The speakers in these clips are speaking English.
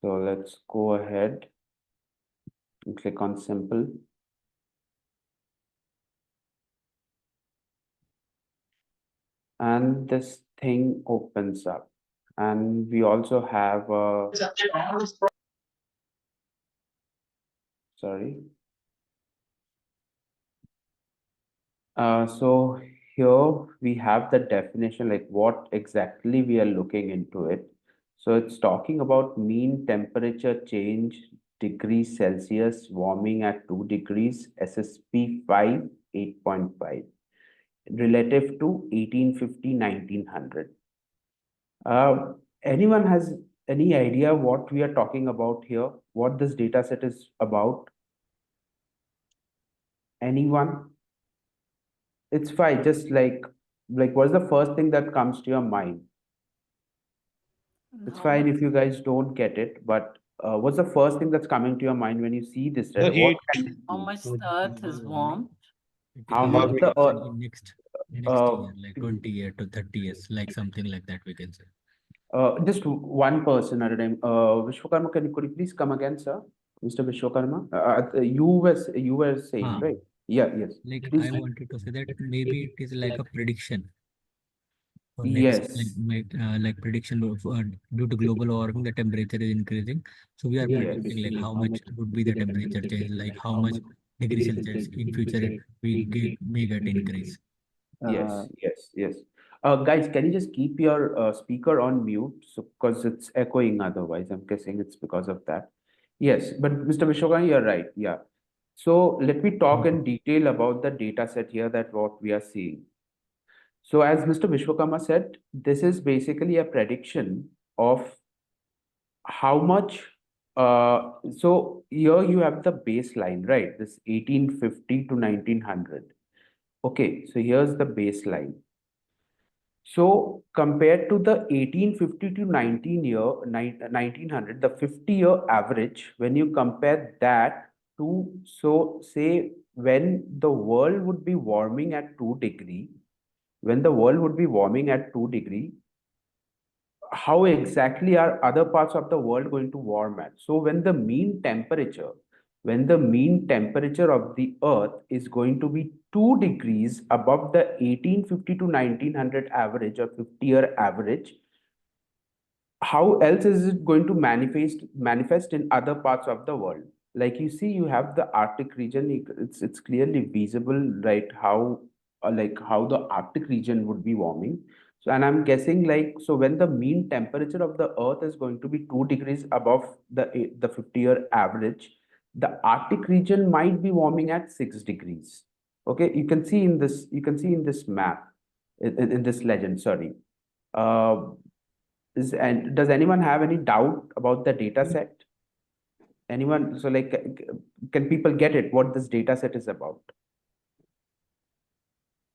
So let's go ahead and click on simple. And this thing opens up. And we also have a, sorry. So here we have the definition, like what exactly we are looking into it. So it's talking about mean temperature change, degrees Celsius, warming at 2 degrees, SSP 5, 8.5, relative to 1850, 1900. Anyone has any idea what we are talking about here? What this data set is about? Anyone? It's fine. Just what's the first thing that comes to your mind? It's fine if you guys don't get it, but what's the first thing that's coming to your mind when you see this? The What heat. can it How mean? much the earth is warm? How much the earth? next Uh, year, like 20 years to 30 years, like something like that we can say. Just one person at a time. Vishwakarma, could you please come again, sir? Mr. Vishwakarma? You were saying, right? Yeah, yes. Like Please. I wanted to say that maybe it is like a prediction for Yes. like prediction of due to global warming, the temperature is increasing. So we are Yes. predicting like how much would be the temperature change, like how much degree Celsius in future may get increase. Yes, yes. Guys, can you just keep your speaker on mute? So, because it's echoing otherwise, I'm guessing it's because of that. Yes, but Mr. Vishwakarma, you're right. Yeah. So let me talk in detail about the data set here that what we are seeing. So as Mr. Vishwakarma said, this is basically a prediction of how much. So here you have the baseline, right? This 1850 to 1900. Okay, so here's the baseline. So compared to the 1850 to 1900, the 50-year average, when you compare that to, so say when the world would be warming at 2 degree, when the world would be warming at 2 degree, how exactly are other parts of the world going to warm at? So when the mean temperature of the earth is going to be 2 degrees above the 1850 to 1900 average or 50-year average, how else is it going to manifest in other parts of the world? Like you see, you have the Arctic region. It's clearly visible, right? How how the Arctic region would be warming. So, and I'm guessing so when the mean temperature of the Earth is going to be 2 degrees above the 50-year average, the Arctic region might be warming at 6 degrees. Okay, you can see in this map, in this legend. Sorry. Uh, and does anyone have any doubt about the data set? Anyone? So can people get it, what this data set is about?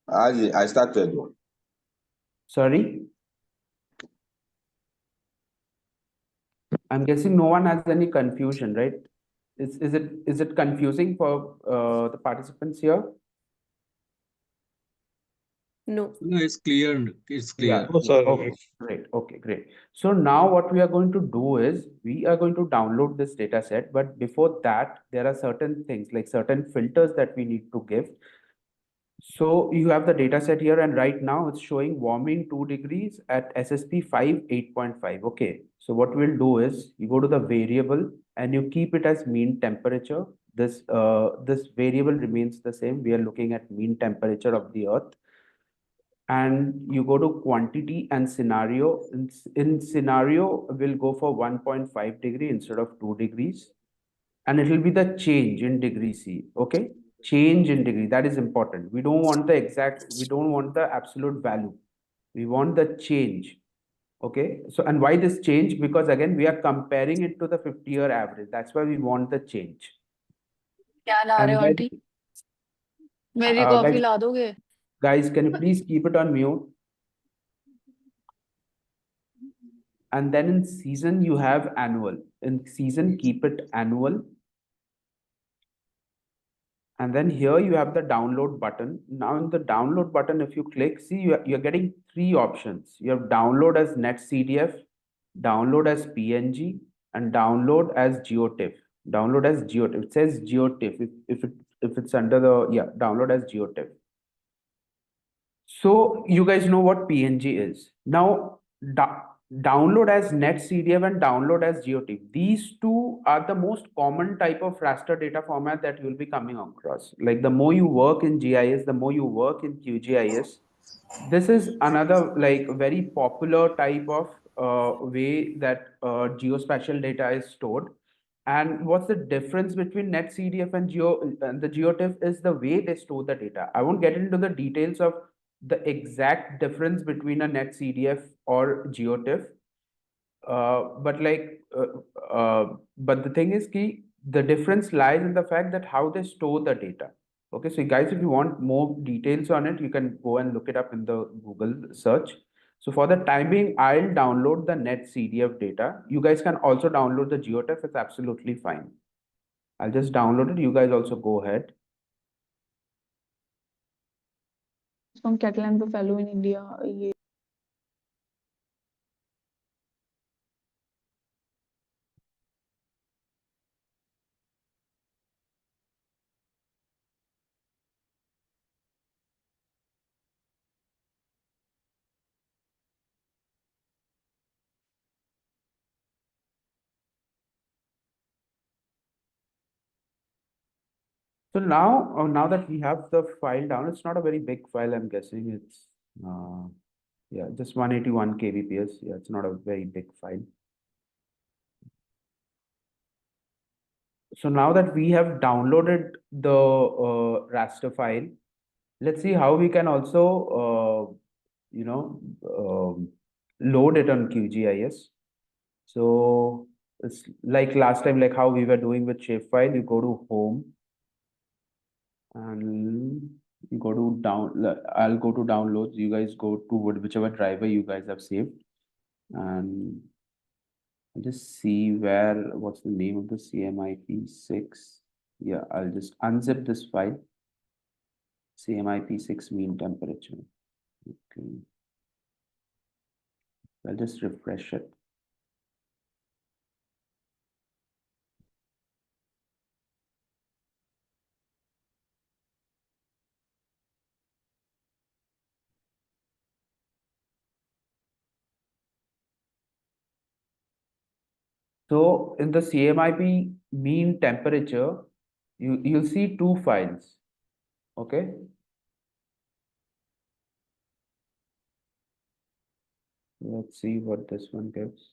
I started. Sorry? I'm guessing no one has any confusion, right? Is it confusing for the participants here? No. No, it's clear. It's clear. Oh, sorry. Okay, great. Okay, great. So now what we are going to do is we are going to download this data set, but before that, there are certain things like certain filters that we need to give. So you have the data set here, and right now it's showing warming 2 degrees at SSP 5, 8.5. Okay. So what we'll do is you go to the variable and you keep it as mean temperature. This variable remains the same. We are looking at mean temperature of the earth. And you go to quantity and scenario. In scenario, we'll go for 1.5 degree instead of 2 degrees. And it will be the change in degree C. Okay. Change in degree. That is important. We don't want the absolute value. We want the change. Okay. So, and why this change? Because again, we are comparing it to the 50-year average. That's why we want the change. क्या ला रहे हो And aunty? मेरी guys, coffee ला दोगे? guys, can you please keep it on mute? And then in season, you have annual. In season, keep it annual. And then here you have the download button. Now in the download button, if you click, see you're getting three options. You have download as netcdf, download as PNG, and download as GeoTIFF. Download as GeoTIFF. It says GeoTIFF if it's under the download as GeoTIFF. So you guys know what PNG is. Now download as netcdf and download as GeoTIFF. These two are the most common type of raster data format that you'll be coming across. Like the more you work in GIS, the more you work in QGIS, this is another like very popular type of way that geospatial data is stored. And what's the difference between netcdf and the GeoTIFF is the way they store the data. I won't get into the details of the exact difference between a netcdf or GeoTIFF. But the thing is key, the difference lies in the fact that how they store the data. Okay, so guys, if you want more details on it, you can go and look it up in the Google search. So for the time being, I'll download the netcdf data. You guys can also download the GeoTIFF. It's absolutely fine. I'll just download it. You guys also go ahead. From Catalan Buffalo in India. So now that we have the file down, it's not a very big file, I'm guessing. It's yeah, just 181 kbps. Yeah, it's not a very big file. So now that we have downloaded the raster file, let's see how we can also load it on QGIS. So it's like last time, like how we were doing with shapefile. You go to home and you go to I'll go to downloads. You guys go to whichever driver you guys have saved, and I'll just see what's the name of the CMIP6. Yeah, I'll just unzip this file. CMIP6 mean temperature. Okay. I'll just refresh it. So in the CMIP mean temperature, you'll see two files. Okay. Let's see what this one gives.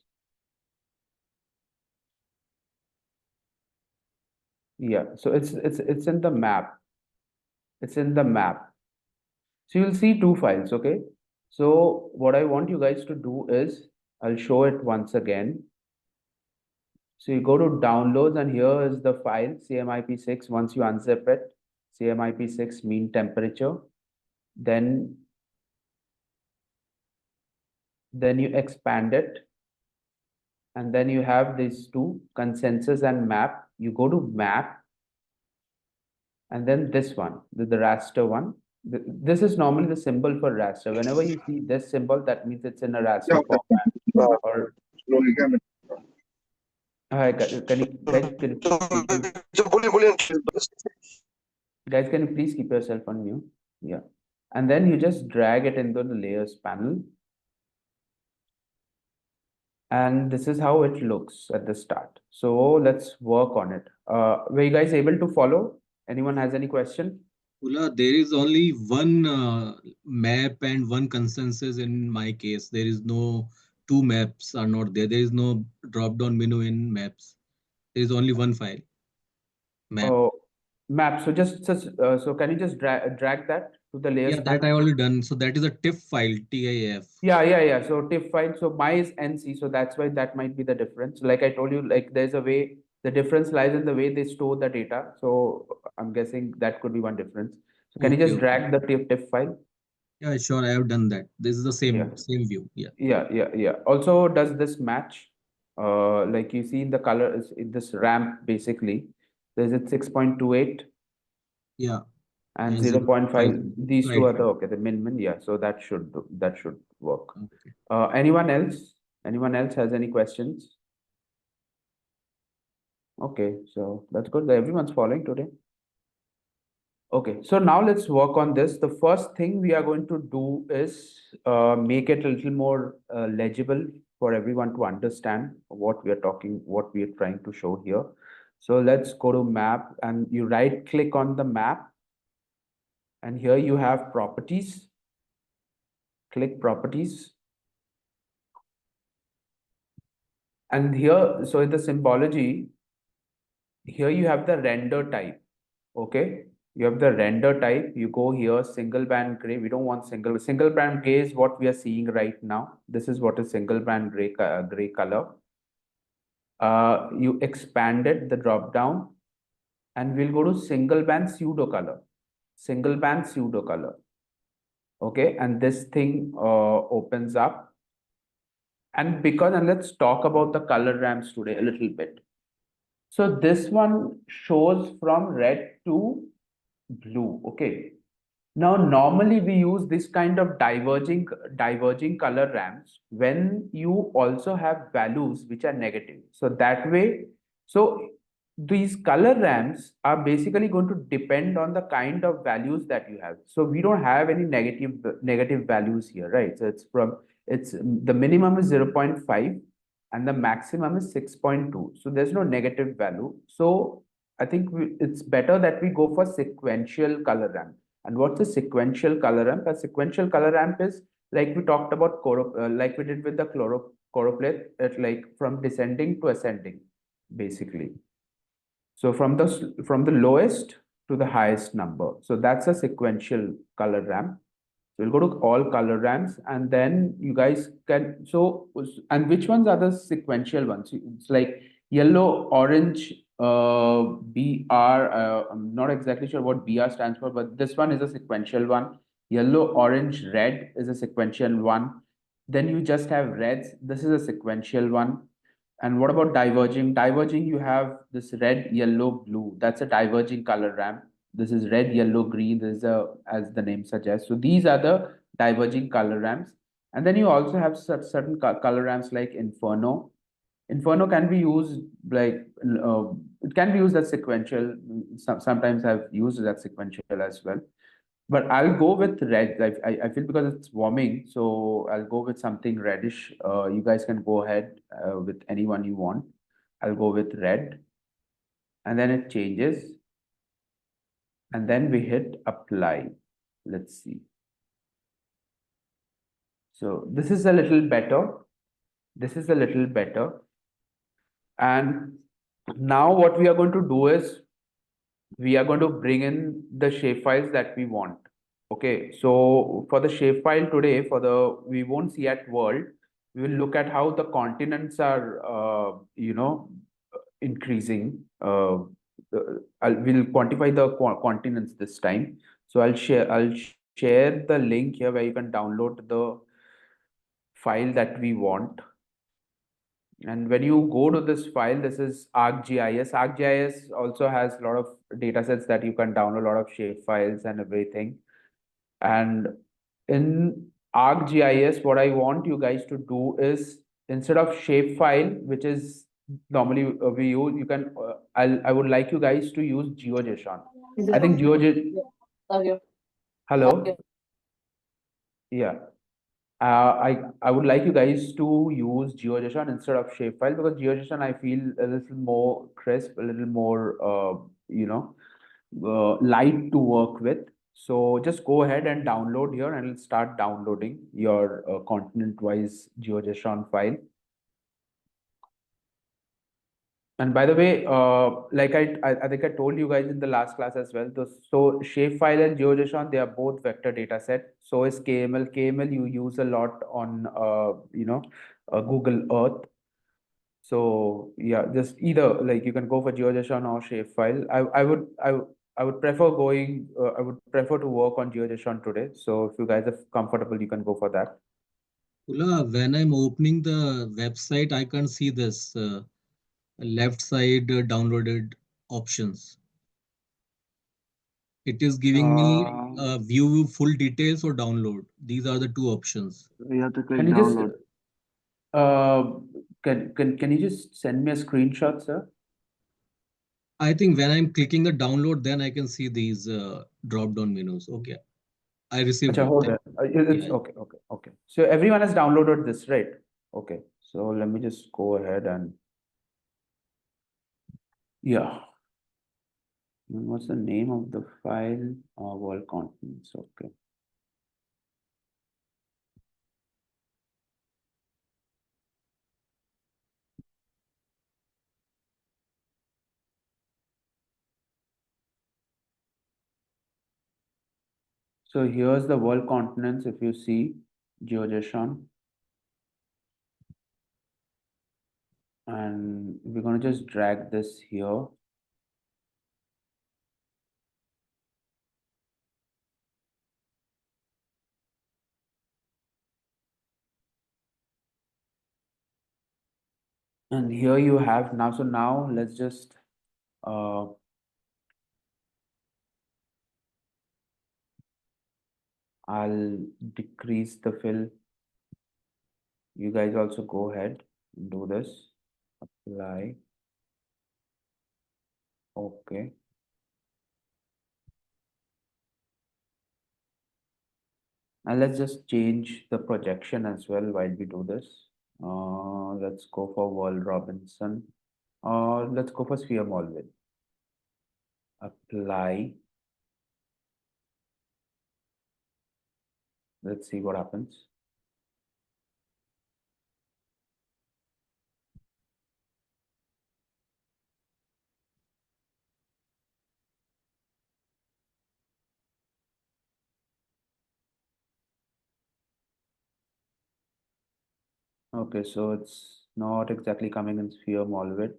Yeah, so it's in the map. It's in the map. So you'll see two files, okay? So what I want you guys to do is, I'll show it once again. So you go to downloads and here is the file CMIP6. Once you unzip it, CMIP6 mean temperature, then you expand it. And then you have these two, consensus and map. You go to map, and then this one, the raster one. This is normally the symbol for raster. Whenever you see this symbol, that means it's in a raster format. Or hi, can you guys, can you please keep yourself on mute? Yeah, and then you just drag it into the layers panel. And this is how it looks at the start. So let's work on it. Were you guys able to follow? Anyone has any question? Ula, there is only one map and one consensus in my case. There is no two maps are not there. There is no drop down menu in maps. There is only one file. Map. Oh, map. So so can you just drag that to the layers Yeah, that I already done. So that is a TIFF file, TIF. Yeah. So TIFF file. So my is NC. So that's why that might be the difference. Like I told you, like there's a way, the difference lies in the way they store the data. So I'm guessing that could be one difference. So can you just drag the TIFF file? Yeah, sure. I have done that. This is the same view. Yeah. Yeah. Also, does this match? Like you see in the color is in this ramp basically. Is it 6.28? Yeah. And And 0.5, these two are right. the, okay, the min, yeah, so that should work. Okay. Anyone else? Anyone else has any questions? Okay, so that's good. Everyone's following today. Okay, so now let's work on this. The first thing we are going to do is make it a little more legible for everyone to understand what we are talking, what we are trying to show here. So let's go to map and you right click on the map. And here you have properties. Click properties. And here, so in the symbology, here you have the render type. Okay, you have the render type. You go here, single band gray. We don't want single band gray is what we are seeing right now. This is what is single band gray color. You expanded the drop down, and we'll go to single band pseudo color. Single band pseudo color. Okay, and this thing opens up. And let's talk about the color ramps today a little bit. So this one shows from red to blue. Okay. Now, normally we use this kind of diverging color ramps when you also have values which are negative. So that way, so these color ramps are basically going to depend on the kind of values that you have. So we don't have any negative values here, right? So it's the minimum is 0.5 and the maximum is 6.2. So there's no negative value. So I think it's better that we go for sequential color ramp. And what's a sequential color ramp? A sequential color ramp is like we talked about like we did with the choropleth, it's like from descending to ascending, basically. So from the lowest to the highest number. So that's a sequential color ramp. So we'll go to all color ramps and then you guys can, and which ones are the sequential ones? It's like yellow, orange, BR, I'm not exactly sure what BR stands for, but this one is a sequential one. Yellow, orange, red is a sequential one. Then you just have reds. This is a sequential one. And what about diverging? Diverging, you have this red, yellow, blue. That's a diverging color ramp. This is red, yellow, green. This is as the name suggests. So these are the diverging color ramps. And then you also have certain color ramps like Inferno. Inferno can be used like it can be used as sequential. Sometimes I've used it as sequential as well. But I'll go with red. I feel because it's warming, so I'll go with something reddish. You guys can go ahead with anyone you want. I'll go with red, and then it changes, and then we hit apply. Let's see. So this is a little better. This is a little better. And now what we are going to do is we are going to bring in the shapefiles that we want. Okay, so for the shapefile today, we won't see at world, we will look at how the continents are, increasing. We'll quantify the continents this time. So I'll share the link here where you can download the file that we want. And when you go to this file, this is ArcGIS. ArcGIS also has a lot of data sets that you can download, a lot of shape files and everything. And in ArcGIS, what I want you guys to do is instead of shapefile, which is normally we use, you can. I would like you guys to use GeoJSON. I think Hello. Yeah. I would like you guys to use GeoJSON instead of shapefile because GeoJSON I feel a little more crisp, a little more light to work with. So just go ahead and download here and it'll start downloading your continent-wise GeoJSON file. And by the way, like I think I told you guys in the last class as well. So shapefile and GeoJSON, they are both vector data set. So is KML. KML you use a lot on Google Earth. So yeah, just either like you can go for GeoJSON or shapefile. I would prefer I would prefer to work on GeoJSON today. So if you guys are comfortable, you can go for that. Ula, when I'm opening the website, I can't see this left side downloaded options. It is giving me view full details or download. These are the two options. You have to click Can you just download. can you just send me a screenshot, sir? I think when I'm clicking the download, then I can see these drop down menus. Okay, I received Acha, it. hold Thank on. It's Yeah. okay. So everyone has downloaded this, right? Okay. So let me just go ahead and yeah. What's the name of the file? World contents. Okay. So here's the world continents. If you see GeoGeson, and we're going to just drag this here. And here you have now. So now let's just I'll decrease the fill. You guys also go ahead and do this. Apply. Okay. And let's just change the projection as well while we do this. Let's go for World Robinson. Let's go for Sphere Molvin. Apply. Let's see what happens. Okay, so it's not exactly coming in Sphere Molvin.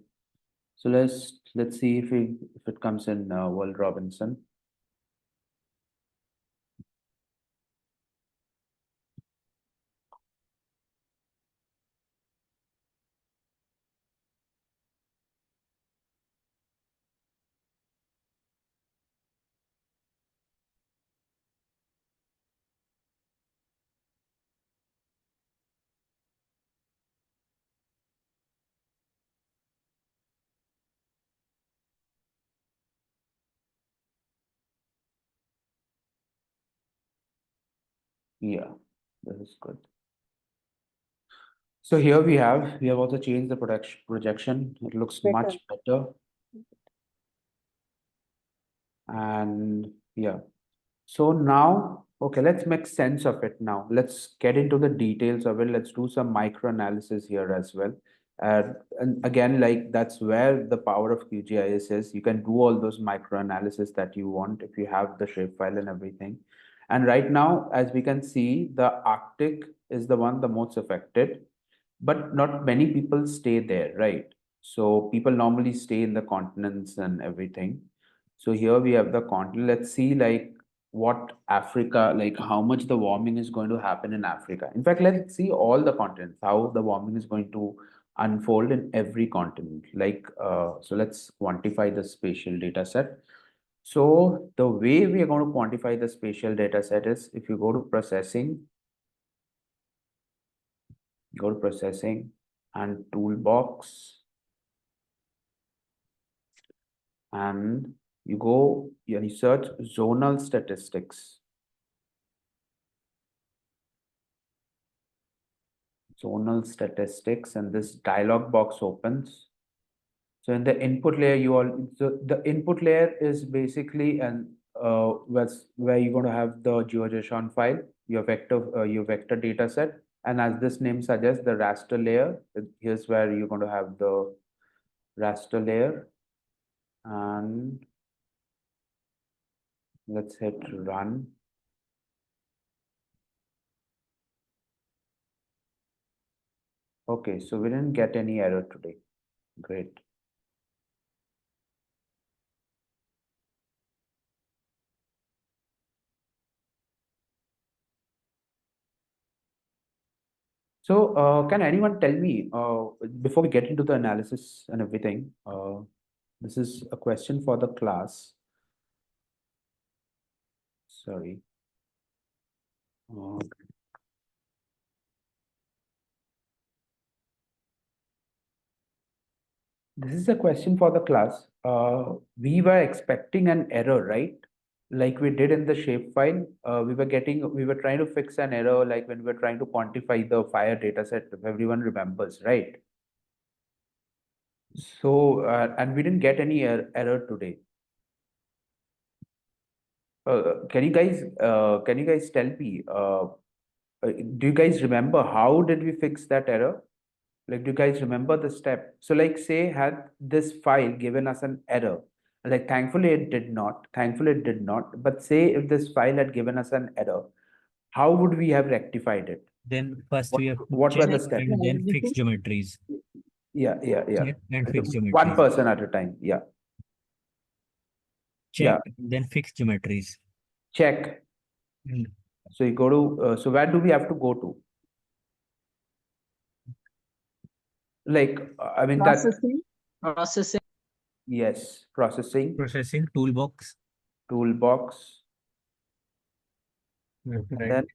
So let's see if it comes in World Robinson. Yeah, this is good. So here we have also changed the projection. It looks much better. And yeah, so now, okay, let's make sense of it now. Let's get into the details of it. Let's do some micro analysis here as well. And again, like that's where the power of QGIS is. You can do all those micro analysis that you want if you have the shapefile and everything. And right now, as we can see, the Arctic is the one the most affected, but not many people stay there, right? So people normally stay in the continents and everything. So here we have the continent. Let's see like what Africa, like how much the warming is going to happen in Africa. In fact, let's see all the continents, how the warming is going to unfold in every continent. Like, so let's quantify the spatial data set. So the way we are going to quantify the spatial data set is if you go to processing and toolbox, and you search zonal statistics. And this dialog box opens. So in the input layer, so the input layer is basically where you're going to have the GeoGeson file, your vector data set. And as this name suggests, the raster layer, here's where you're going to have the raster layer. And let's hit run. Okay, so we didn't get any error today. Great. So can anyone tell me, before we get into the analysis and everything, this is a question for the class. Sorry. Okay. This is a question for the class. We were expecting an error, right? Like we did in the shapefile, we were trying to fix an error, like when we were trying to quantify the fire data set, if everyone remembers, right? So, and we didn't get any error today. Can you guys tell me, do you guys remember how did we fix that error? Like, do you guys remember the step? So, like, say, had this file given us an error, like, thankfully it did not. Thankfully it did not. But say if this file had given us an error, how would we have rectified it? Then first we have to What were check the steps? and then fix geometries. Yeah. Check and fix One geometries. person at a time. Yeah. Check, then fix geometries. Check. Mm. So you go to. So where do we have to go to? Like, I mean that. Processing. Yes. Processing. Processing toolbox. Toolbox. We have to And write. then.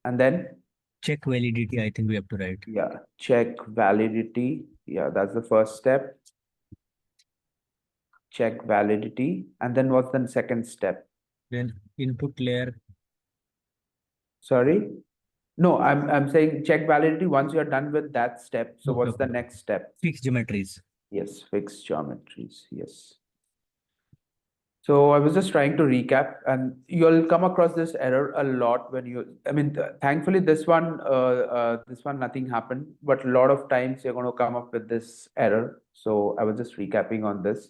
And then. Check validity, I think we have to write. Yeah, check validity. Yeah, that's the first step. Check validity. And then what's the second step? Then input layer. Sorry? No, I'm saying check validity once you're done with that step. So Okay, what's the okay. next step? Fix geometries. Yes, fix geometries. Yes. So I was just trying to recap, and you'll come across this error a lot when you, I mean, thankfully this one, nothing happened, but a lot of times you're going to come up with this error. So I was just recapping on this,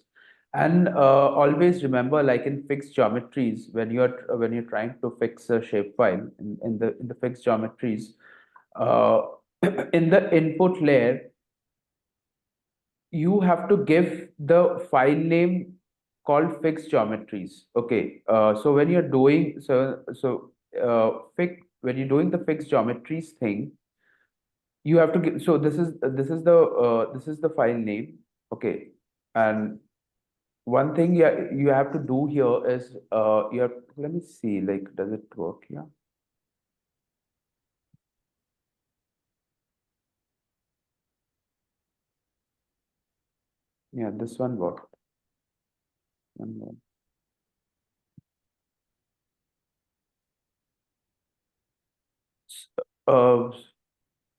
and always remember, like in fixed geometries, when you're trying to fix a shapefile in the fixed geometries, in the input layer, you have to give the file name called fixed geometries. Okay. So when you're doing when you're doing the fixed geometries thing, you have to give. So this is the file name. Okay. And one thing you have to do here is let me see, like, does it work here? Yeah, this one worked. One more.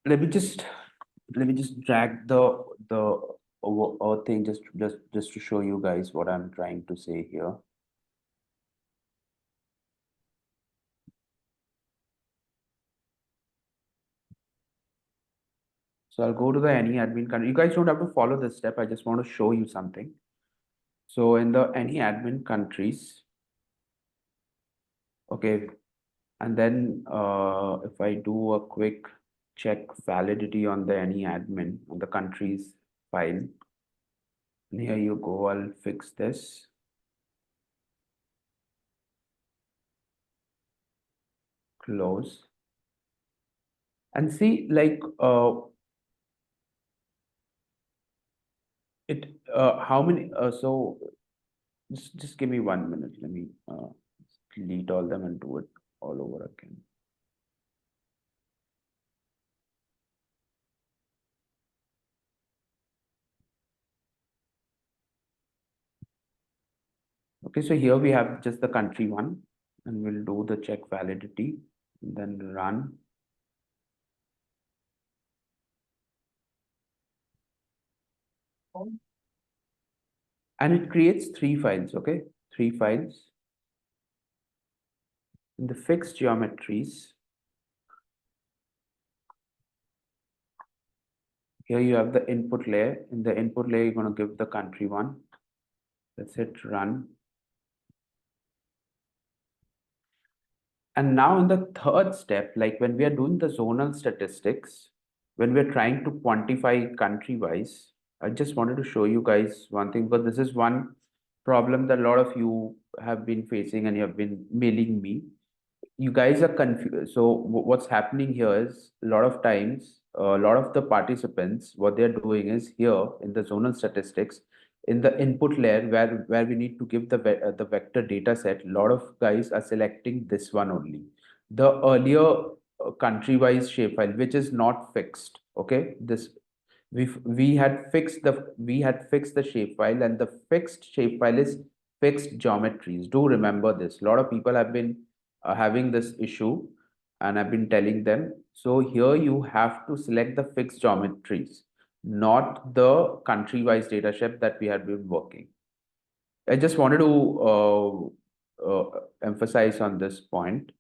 Let me just drag the thing just to show you guys what I'm trying to say here. So I'll go to the any admin country. You guys don't have to follow this step. I just want to show you something. So in the any admin countries, okay, and then if I do a quick check validity on the any admin on the countries file, and here you go, I'll fix this. Close. And see, like, how many, so just give me 1 minute. Let me delete all them and do it all over again. Okay, so here we have just the country one, and we'll do the check validity, and then run. And it creates 3 files, okay? 3 files. In the fixed geometries, here you have the input layer. In the input layer, you're going to give the country one. That's it, run. And now in the third step, like when we are doing the zonal statistics, when we're trying to quantify country-wise, I just wanted to show you guys one thing, because this is one problem that a lot of you have been facing and you have been mailing me. You guys are confused. So what's happening here is a lot of times, a lot of the participants, what they're doing is here in the zonal statistics, in the input layer where we need to give the vector data set, a lot of guys are selecting this one only. The earlier country-wise shapefile, which is not fixed. Okay, this we had fixed the shapefile, and the fixed shapefile is fixed geometries. Do remember this. A lot of people have been having this issue, and I've been telling them. So here you have to select the fixed geometries, not the country-wise data set that we had been working. I just wanted to emphasize on this point,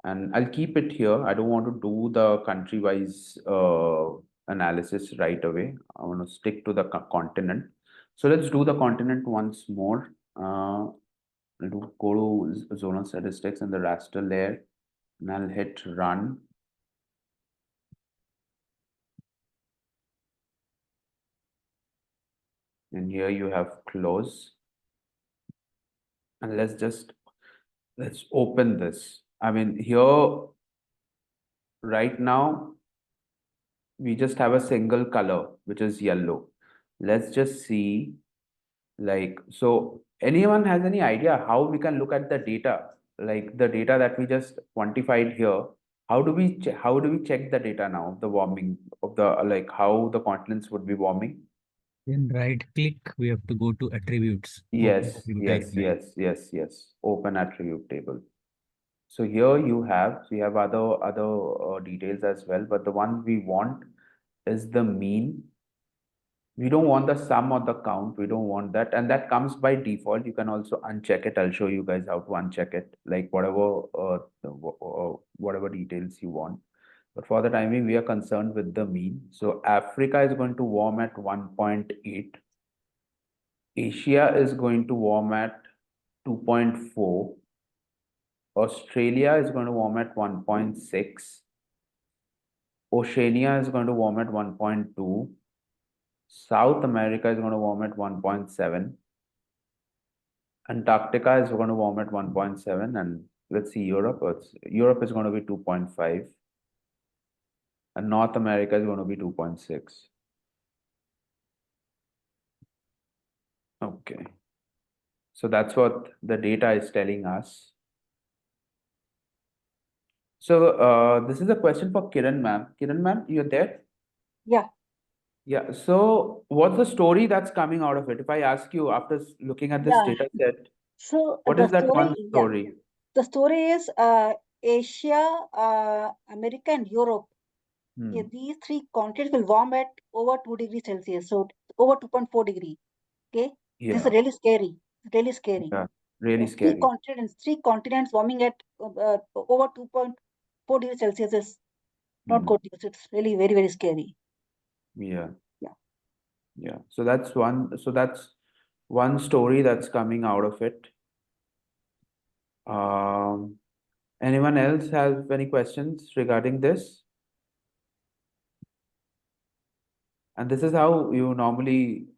and I'll keep it here. I don't want to do the country-wise analysis right away. I want to stick to the continent. So let's do the continent once more. I'll go to zonal statistics in the raster layer, and I'll hit run. And here you have close. And let's open this. I mean, here right now we just have a single color, which is yellow. Let's just see, like, so anyone has any idea how we can look at the data, like the data that we just quantified here? How do we check the data now of the warming of the, like, how the continents would be warming? Then right click, we have to go to attributes. open Yes, attribute yes, table. yes. Open attribute table. So here we have other details as well, but the one we want is the mean. We don't want the sum or the count. We don't want that, and that comes by default. You can also uncheck it. I'll show you guys how to uncheck it, like whatever details you want. But for the time being, we are concerned with the mean. So Africa is going to warm at 1.8. Asia is going to warm at 2.4. Australia is going to warm at 1.6. Oceania is going to warm at 1.2. South America is going to warm at 1.7. Antarctica is going to warm at 1.7. And let's see, Europe is going to be 2.5. And North America is going to be 2.6. Okay. So that's what the data is telling us. So this is a question for Kiran ma'am. Kiran ma'am, you're there? Yeah. Yeah. So what's the story that's coming out of it? If I ask you after looking at this Yeah. data set, So what the is that one story, story? the story is Asia, America, and Europe. Hmm. Yeah, these three continents will warm at over 2 degrees Celsius, so over 2.4 degree. Okay, this is Yeah. really scary. Really scary. Yeah. Really So three scary. continents warming at over 2.4 degrees Celsius is not Hmm. good news. It's really very, very scary. Yeah. Yeah. Yeah. So that's one story that's coming out of it. Anyone else have any questions regarding this? And this is how you normally,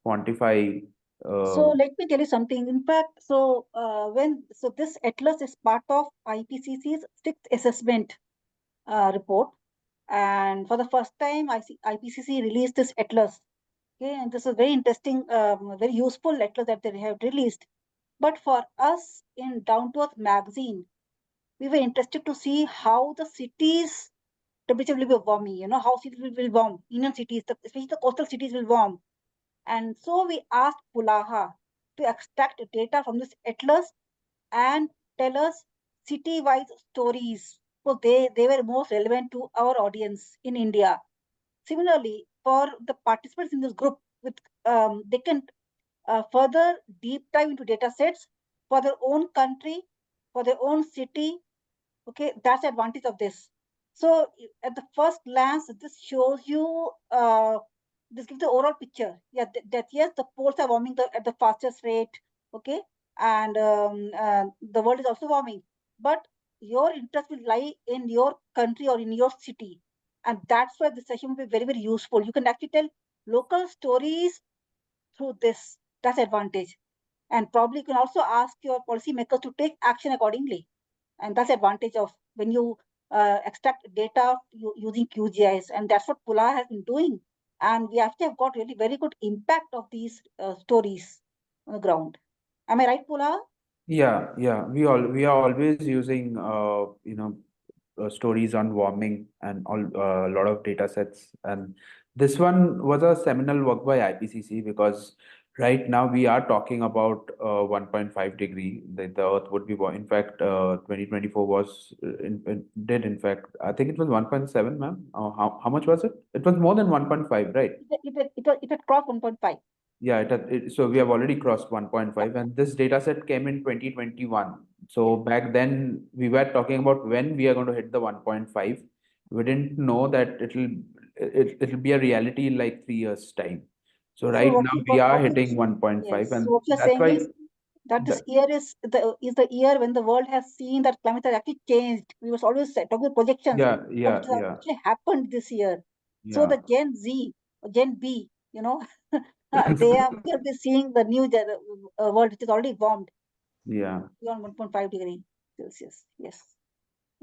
quantify. So let me tell you something. In fact, so this atlas is part of IPCC's sixth assessment report, and for the first time, IPCC released this atlas. Okay, and this is very interesting, very useful atlas that they have released. But for us in Down to Earth magazine, we were interested to see how the cities temperature will be warming. You know how cities will warm. Indian cities, especially the coastal cities, will warm. And so we asked Pulaha to extract data from this atlas and tell us city-wise stories. So they were most relevant to our audience in India. Similarly, for the participants in this group, they can further deep dive into data sets for their own country, for their own city. Okay, that's the advantage of this. So at the first glance, this shows you, this gives the overall picture. Yeah, that yes, the poles are warming at the fastest rate. Okay, and the world is also warming. But your interest will lie in your country or in your city, and that's why this session will be very, very useful. You can actually tell local stories through this. That's advantage, and probably you can also ask your policymakers to take action accordingly. And that's the advantage of when you extract data using QGIS, and that's what Pula has been doing. And we actually have got really very good impact of these stories on the ground. Am I right, Pula? Yeah, we are always using stories on warming and a lot of data sets, and this one was a seminal work by IPCC because right now we are talking about 1.5 degree that the Earth would be in fact 2024 was in fact I think it was 1.7, ma'am. How much was it? It was more than 1.5, right? It had crossed 1.5. Yeah, so we have already crossed 1.5, and this data set came in 2021. So back then we were talking about when we are going to hit the 1.5. We didn't know that it'll be a reality in like 3 years' time. So right what now you- we what- are what you- hitting 1.5, Yes. and So what you're that's saying why is that this the- year is the year when the world has seen that climate has actually changed. We was always talking about projections, yeah, but yeah, it has yeah, actually happened this year. So yeah. the Gen Z, or Gen B, they are going to be seeing the new world, which is already warmed Yeah. beyond 1.5 degree Celsius. Yes.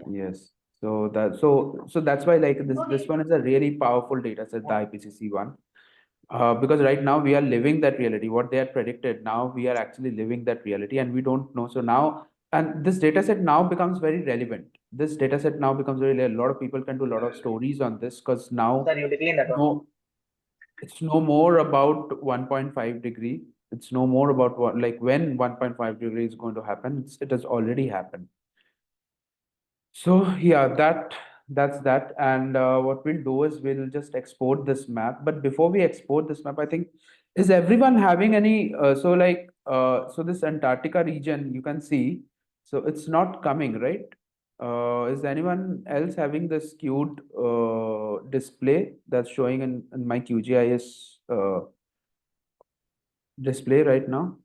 Yes. So that's why like this one is a really powerful data set, the IPCC one. Because right now we are living that reality. What they had predicted, now we are actually living that reality, and we don't know. So now, and this data set now becomes very relevant. This data set now becomes a lot of people can do a lot of stories on this because now no, it's no more about 1.5 degree. It's no more about what like when 1.5 degree is going to happen. It has already happened. So yeah, that's that. And what we'll do is we'll just export this map. But before we export this map, I think is everyone having any so this Antarctica region you can see, so it's not coming, right? Is anyone else having the skewed display that's showing in my QGIS display right now?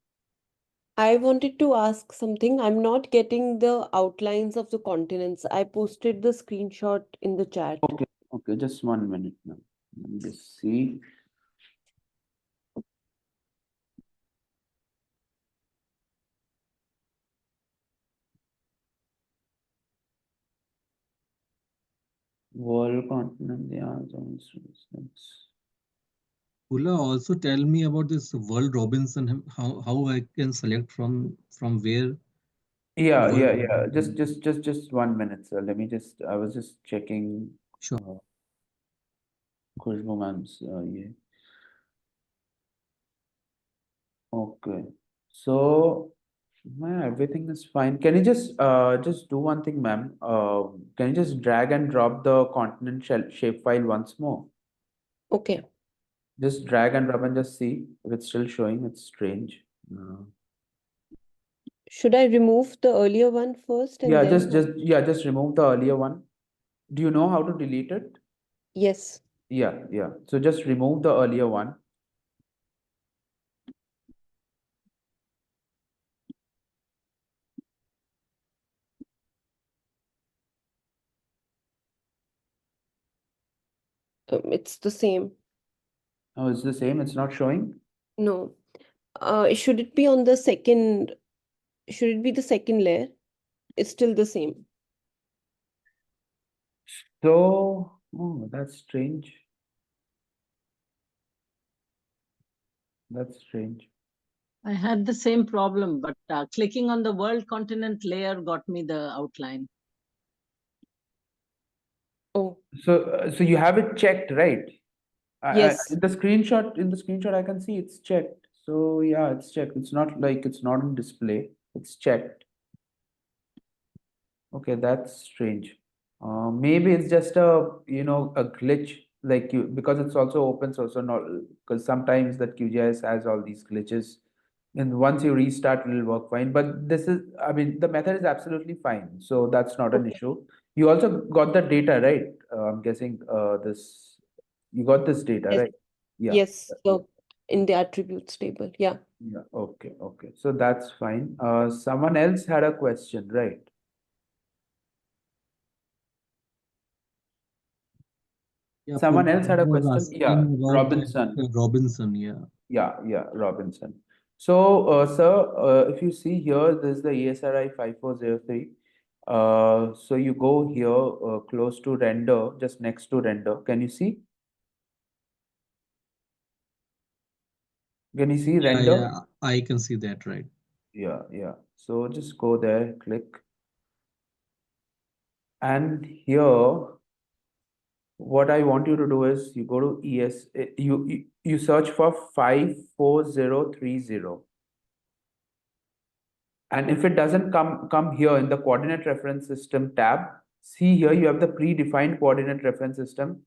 I wanted to ask something. I'm not getting the outlines of the continents. I posted the screenshot in the chat. Okay, just 1 minute now. Let me just see. World continent, yeah, Pula, also tell me about this World Robinson, how I can select from where Yeah, World yeah. Robinson. Just 1 minute, sir. Let me just. I was just checking. Sure. Khushbu ma'am's. Yeah. Okay. So, ma'am, everything is fine. Can you just do one thing, ma'am? Can you just drag and drop the continent shape file once more? Okay. Just drag and drop and just see if it's still showing. It's strange. Should I remove the earlier one first and Yeah, then? just remove the earlier one. Do you know how to delete it? Yes. Yeah. So just remove the earlier one. It's the same. Oh, it's the same. It's not showing. No. Should it be on the second? Should it be the second layer? It's still the same. So, oh, that's strange. That's strange. I had the same problem, but clicking on the world continent layer got me the outline. Oh, So you have it checked, right? yes. In the screenshot, I can see it's checked. So yeah, it's checked. It's not like it's not on display. It's checked. Okay, that's strange. Maybe it's just a glitch like you because it's also open source, so not because sometimes that QGIS has all these glitches, and once you restart, it'll work fine. But this is, I mean, the method is absolutely fine, so that's not an Okay. issue. You also got the data, right? I'm guessing this you got this data, Yes. right? Yeah. Yes. So in the attributes table. Yeah. Yeah. Okay. So that's fine. Someone else had a question, right? Yeah, Someone Pula else had a was question. Yeah, asking about that Robinson. Robinson, yeah. Yeah, Robinson. So, sir, if you see here, this is the ESRI 5403. So you go here, close to render, just next to render. Can you see? Can you see Yeah, render? yeah, I can see that, right? Yeah, yeah. So just go there, click. And here, what I want you to do is you go to ES, you search for 54030. And if it doesn't come here in the coordinate reference system tab, see here you have the predefined coordinate reference system,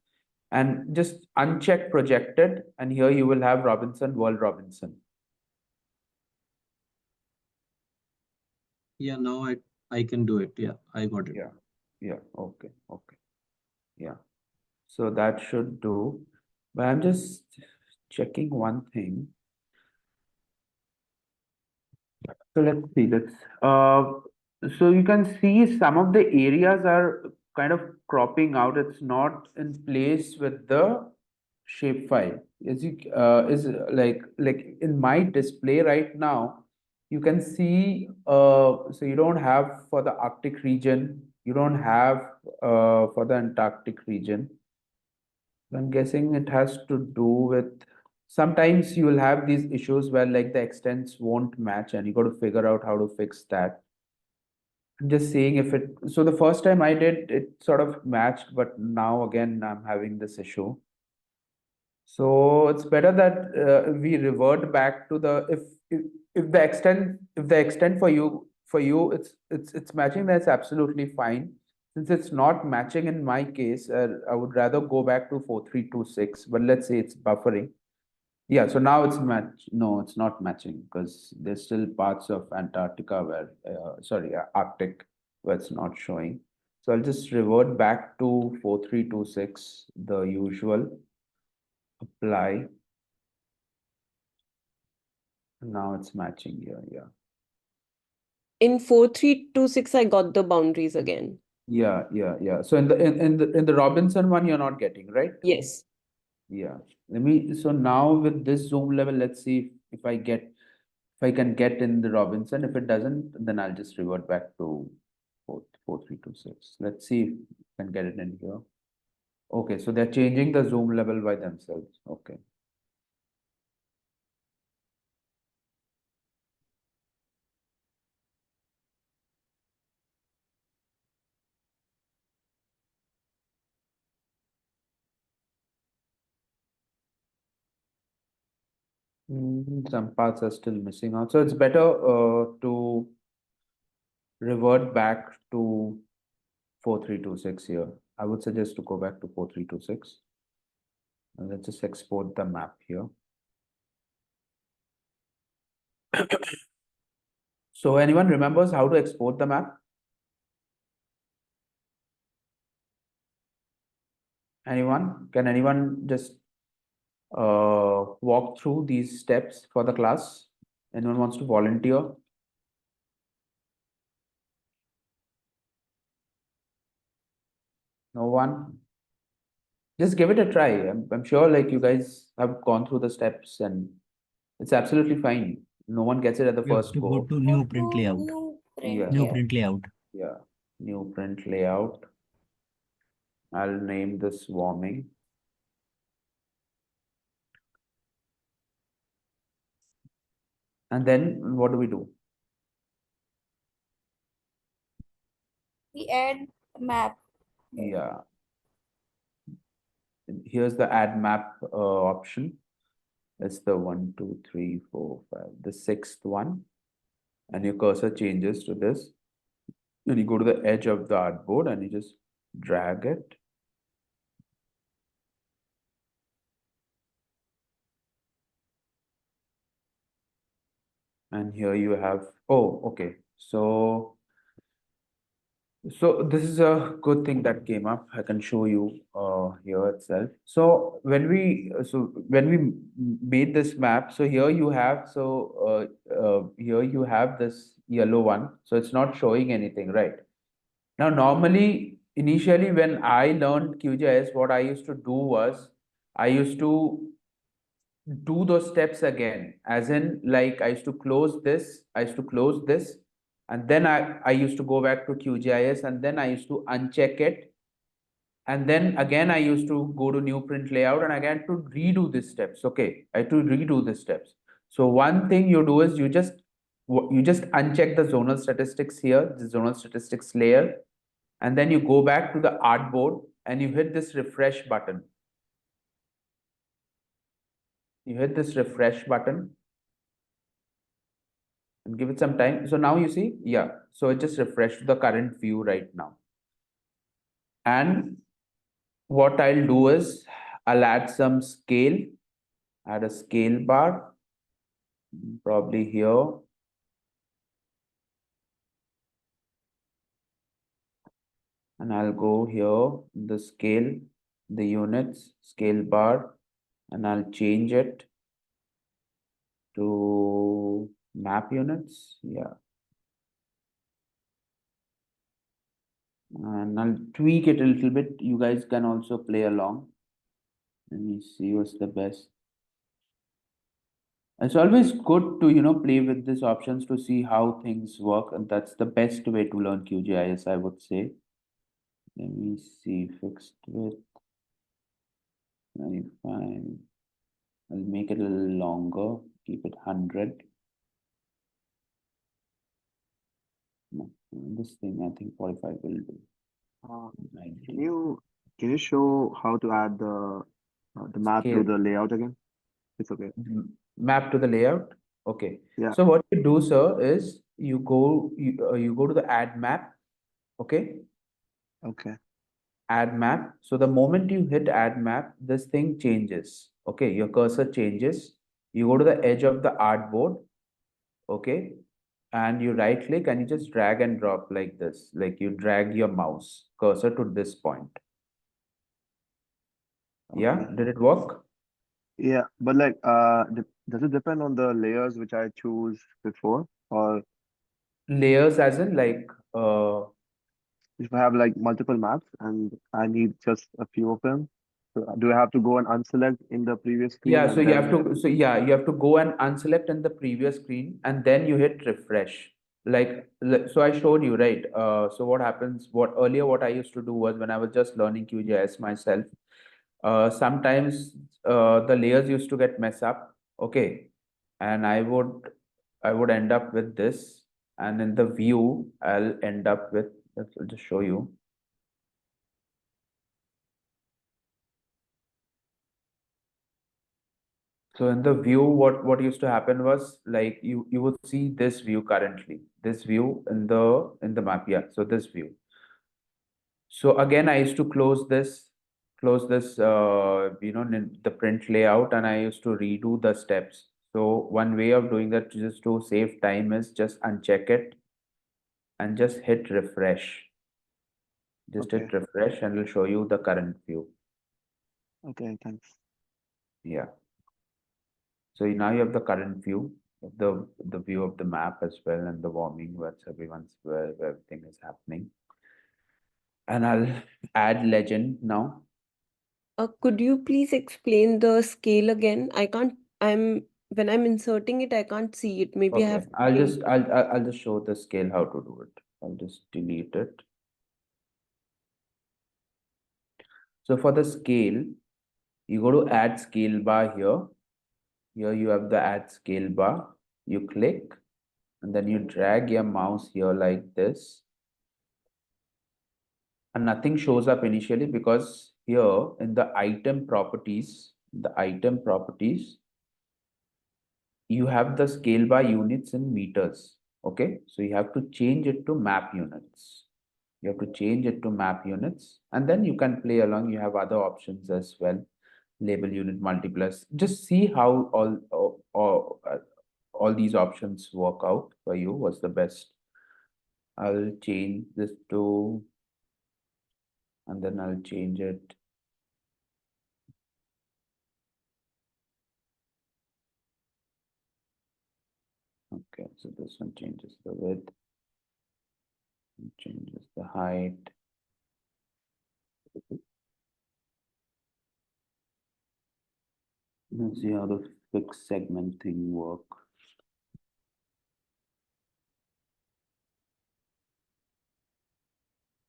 and just uncheck projected, and here you will have Robinson, World Robinson. Yeah, now I can do it. Yeah, I got it. Yeah, yeah, okay, okay. Yeah. So that should do. But I'm just checking one thing. So let's see, so you can see some of the areas are kind of cropping out. It's not in place with the shapefile. Is like in my display right now, you can see, so you don't have for the Arctic region, you don't have for the Antarctic region. I'm guessing it has to do with, sometimes you will have these issues where like the extents won't match and you got to figure out how to fix that. I'm just saying if it, so the first time I did, it sort of matched, but now again, I'm having this issue. So it's better that we revert back to the, if the extent for you it's matching, that's absolutely fine. Since it's not matching in my case, I would rather go back to 4326, but let's say it's buffering. Yeah, so now it's match. No, it's not matching because there's still parts of Antarctica where, sorry, Arctic, where it's not showing. So I'll just revert back to 4326, the usual, apply. Now it's matching here, yeah. In 4326, I got the boundaries again. Yeah, yeah, yeah. So in the Robinson one, you're not getting, right? Yes. Yeah. So now with this zoom level, let's see if I can get in the Robinson. If it doesn't, then I'll just revert back to 4326. Let's see if I can get it in here. Okay, so they're changing the zoom level by themselves. Okay. Some parts are still missing out. So it's better to revert back to 4326 here. I would suggest to go back to 4326. And let's just export the map here. So anyone remembers how to export the map? Anyone? Can anyone just walk through these steps for the class? Anyone wants to volunteer? No one? Just give it a try. I'm sure like you guys have gone through the steps and it's absolutely fine. No one gets it at the We have first to go go. to new print layout. Yeah. New print layout. Yeah. New print layout. I'll name this warming. And then what do we do? We add map. Yeah. Here's the add map option. It's the 1, 2, 3, 4, 5, the sixth one. And your cursor changes to this. And you go to the edge of the artboard and you just drag it. And here you have, oh, okay. So this is a good thing that came up. I can show you here itself. So when we made this map, so here you have, here you have this yellow one. So it's not showing anything, right? Now, normally, initially when I learned QGIS, what I used to do was I used to do those steps again, as in like I used to close this, and then I used to go back to QGIS and then I used to uncheck it. And then again, I used to go to new print layout and again to redo these steps. Okay, I had to redo the steps. So one thing you do is you just uncheck the zonal statistics here, the zonal statistics layer, and then you go back to the artboard and you hit this refresh button. You hit this refresh button and give it some time. So now you see, yeah, so it just refreshed the current view right now. And what I'll do is I'll add some scale, add a scale bar, probably here. And I'll go here, the scale, the units, scale bar, and I'll change it to map units. Yeah. And I'll tweak it a little bit. You guys can also play along. Let me see what's the best. It's always good to, play with these options to see how things work. And that's the best way to learn QGIS, I would say. Let me see, fixed width, 95. I'll make it a little longer, keep it 100. No, this thing, I think 45 will do. Can 90. you show how to add the map to Scale. the layout again? It's okay. Map to the layout. Okay. Yeah. So what you do, sir, is you go to the add map. Okay. Okay. Add map. So the moment you hit add map, this thing changes. Okay. Your cursor changes. You go to the edge of the artboard. Okay. And you right click and you just drag and drop like this. Like you drag your mouse cursor to this point. Yeah. Okay. Did it work? Yeah, but like, does it depend on the layers which I choose before, or Layers as in like if I have like multiple maps and I need just a few of them, so do I have to go and unselect in the previous screen yeah, so and you have then? to you have to go and unselect in the previous screen and then you hit refresh. So I showed you, right? So what happens, what I used to do was when I was just learning QGIS myself, sometimes the layers used to get messed up, okay? And I would end up with this, and in the view, I'll end up with, I'll just show you. So in the view, what used to happen was like you would see this view currently, this view in the map. Yeah, so this view. So again, I used to close this, the print layout, and I used to redo the steps. So one way of doing that just to save time is just uncheck it and just hit refresh. Just Okay. hit refresh and it'll show you the current view. Okay, thanks. Yeah. So now you have the current view, the view of the map as well, and the warming where where everything is happening. And I'll add legend now. Could you please explain the scale again? When I'm inserting it, I can't see it. Maybe I Okay, have to I'll change. just I'll just show the scale how to do it. I'll just delete it. So for the scale, you go to add scale bar here. Here you have the add scale bar. You click and then you drag your mouse here like this. And nothing shows up initially because here in the item properties, you have the scale by units in meters. Okay, so you have to change it to map units. You have to change it to map units, and then you can play along. You have other options as well. Label unit, multiplus. Just see how all these options work out for you. What's the best? I'll change this to, and then I'll change it. Okay, so this one changes the width, changes the height. Let's see how the fixed segment thing work.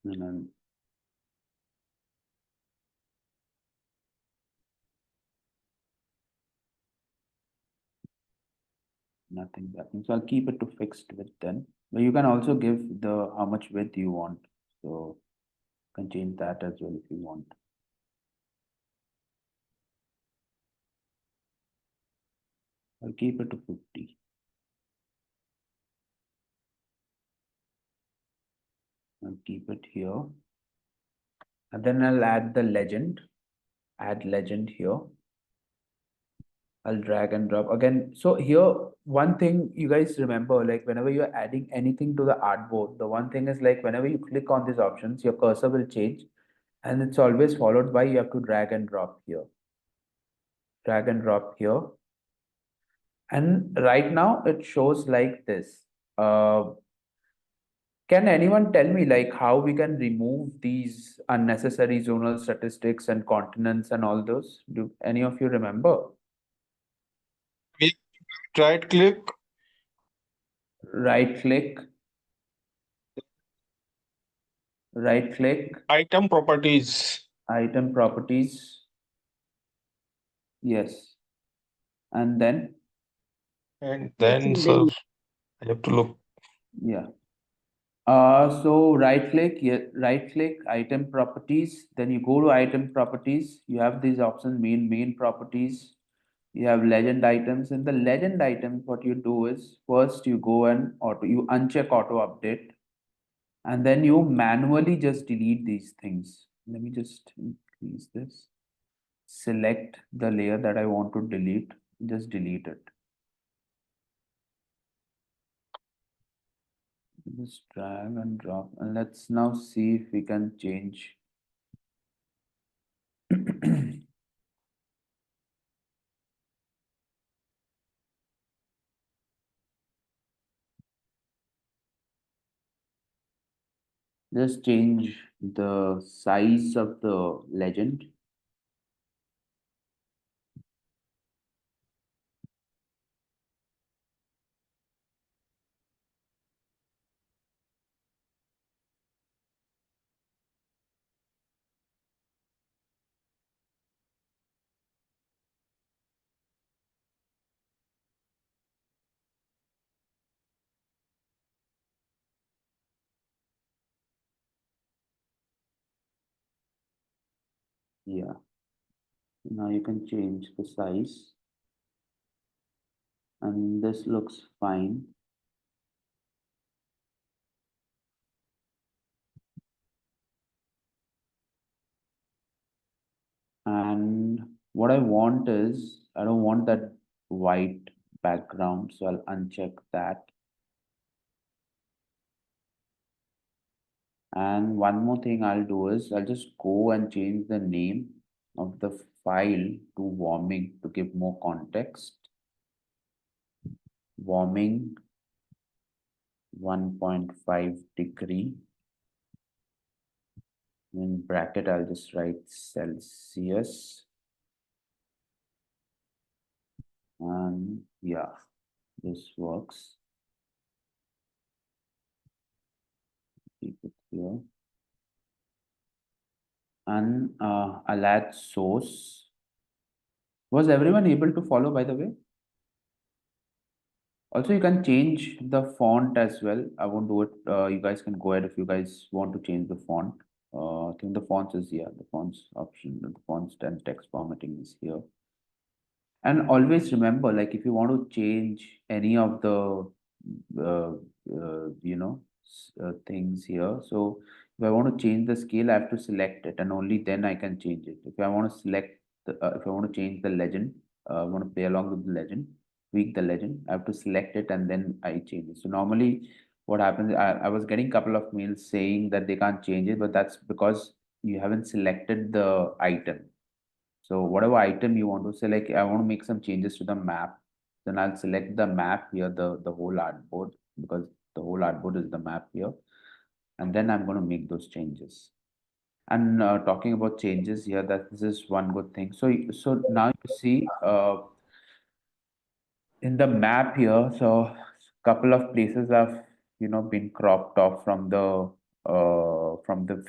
And then nothing's happening. So I'll keep it to fixed width then. But you can also give the how much width you want. So you can change that as well if you want. I'll keep it to 50. I'll keep it here. And then I'll add the legend. Add legend here. I'll drag and drop again. So here, one thing you guys remember, like whenever you're adding anything to the artboard, the one thing is like whenever you click on these options, your cursor will change and it's always followed by you have to drag and drop here. Drag and drop here. And right now it shows like this. Can anyone tell me like how we can remove these unnecessary zonal statistics and continents and all those? Do any of you remember? Right click, Right click. Right click. item properties. Item properties. Yes. And then, And then, Nothing sir, being I have to look. yeah. So right click, yeah, right click, item properties. Then you go to item properties. You have these options, main properties. You have legend items. In the legend items, what you do is first you go and you uncheck auto update, and then you manually just delete these things. Let me just increase this. Select the layer that I want to delete. Just delete it. Just drag and drop, and let's now see if we can change. Just change the size of the legend. Yeah. Now you can change the size. And this looks fine. And what I want is, I don't want that white background, so I'll uncheck that. And one more thing I'll do is, I'll just go and change the name of the file to warming to give more context. Warming 1.5 degree. In bracket, I'll just write Celsius. And yeah, this works. Keep it here. And I'll add source. Was everyone able to follow, by the way? Also, you can change the font as well. I won't do it. You guys can go ahead if you guys want to change the font. I think the fonts is here. The fonts option, the fonts and text formatting is here. And always remember, like if you want to change any of the, things here. So if I want to change the scale, I have to select it, and only then I can change it. If I want to select, if I want to change the legend, I want to play along with the legend, tweak the legend, I have to select it, and then I change it. So normally, what happens? I was getting a couple of mails saying that they can't change it, but that's because you haven't selected the item. So whatever item you want to select, I want to make some changes to the map. Then I'll select the map here, the whole artboard, because the whole artboard is the map here. And then I'm going to make those changes. And talking about changes here, that this is one good thing. So now you see in the map here, so a couple of places have been cropped off from the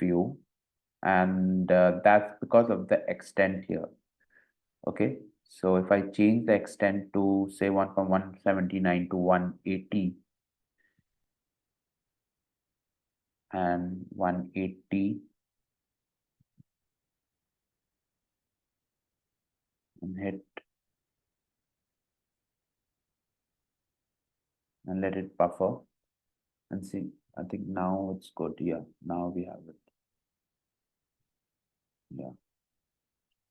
view, and that's because of the extent here. Okay, So if I change the extent to say one from 179 to 180 and 180 and hit and let it buffer and see. I think now it's good. Yeah, now we have it. Yeah.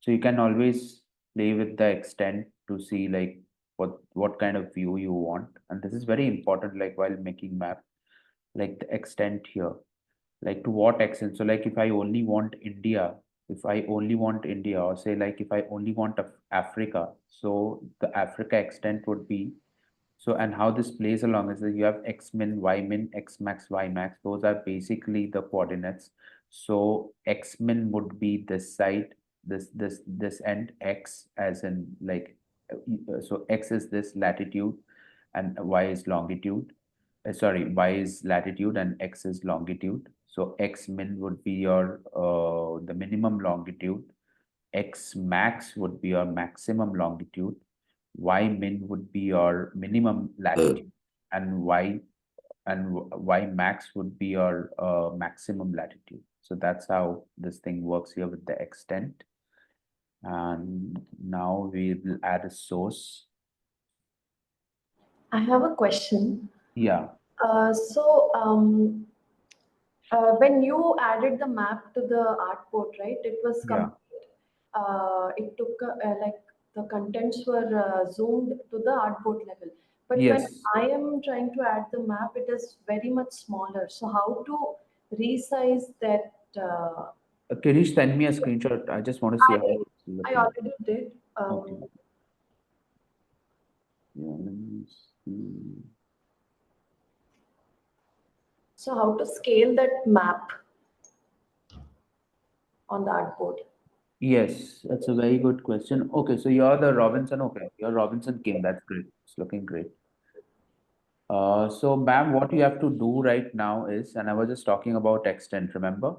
So you can always play with the extent to see like what kind of view you want. And this is very important, like while making map, like the extent here, like to what extent. So like if I only want India, or say like if I only want Africa, so the Africa extent would be. So, and how this plays along is that you have x min, y min, x max, y max. Those are basically the coordinates. So x min would be this side, this end, x as in like, so x is this latitude and y is longitude. Sorry, y is latitude and x is longitude. So x min would be your the minimum longitude. X max would be your maximum longitude. Y min would be your minimum latitude, and y max would be your maximum latitude. So that's how this thing works here with the extent. And now we will add a source. I have a question. Yeah. When you added the map to the artboard, right? It was Yeah. complete. It took like the contents were zoomed to the artboard level. But when Yes. I am trying to add the map, it is very much smaller. So how to resize that? Can you send me a screenshot? I just want to see how it's I looking. already did. Okay. Yeah, let me see. So how to scale that map on the artboard? Yes, that's a very good question. Okay, so you're the Robinson. Okay, you're Robinson Kim. That's great. It's looking great. So ma'am, what you have to do right now is, and I was just talking about extent, remember?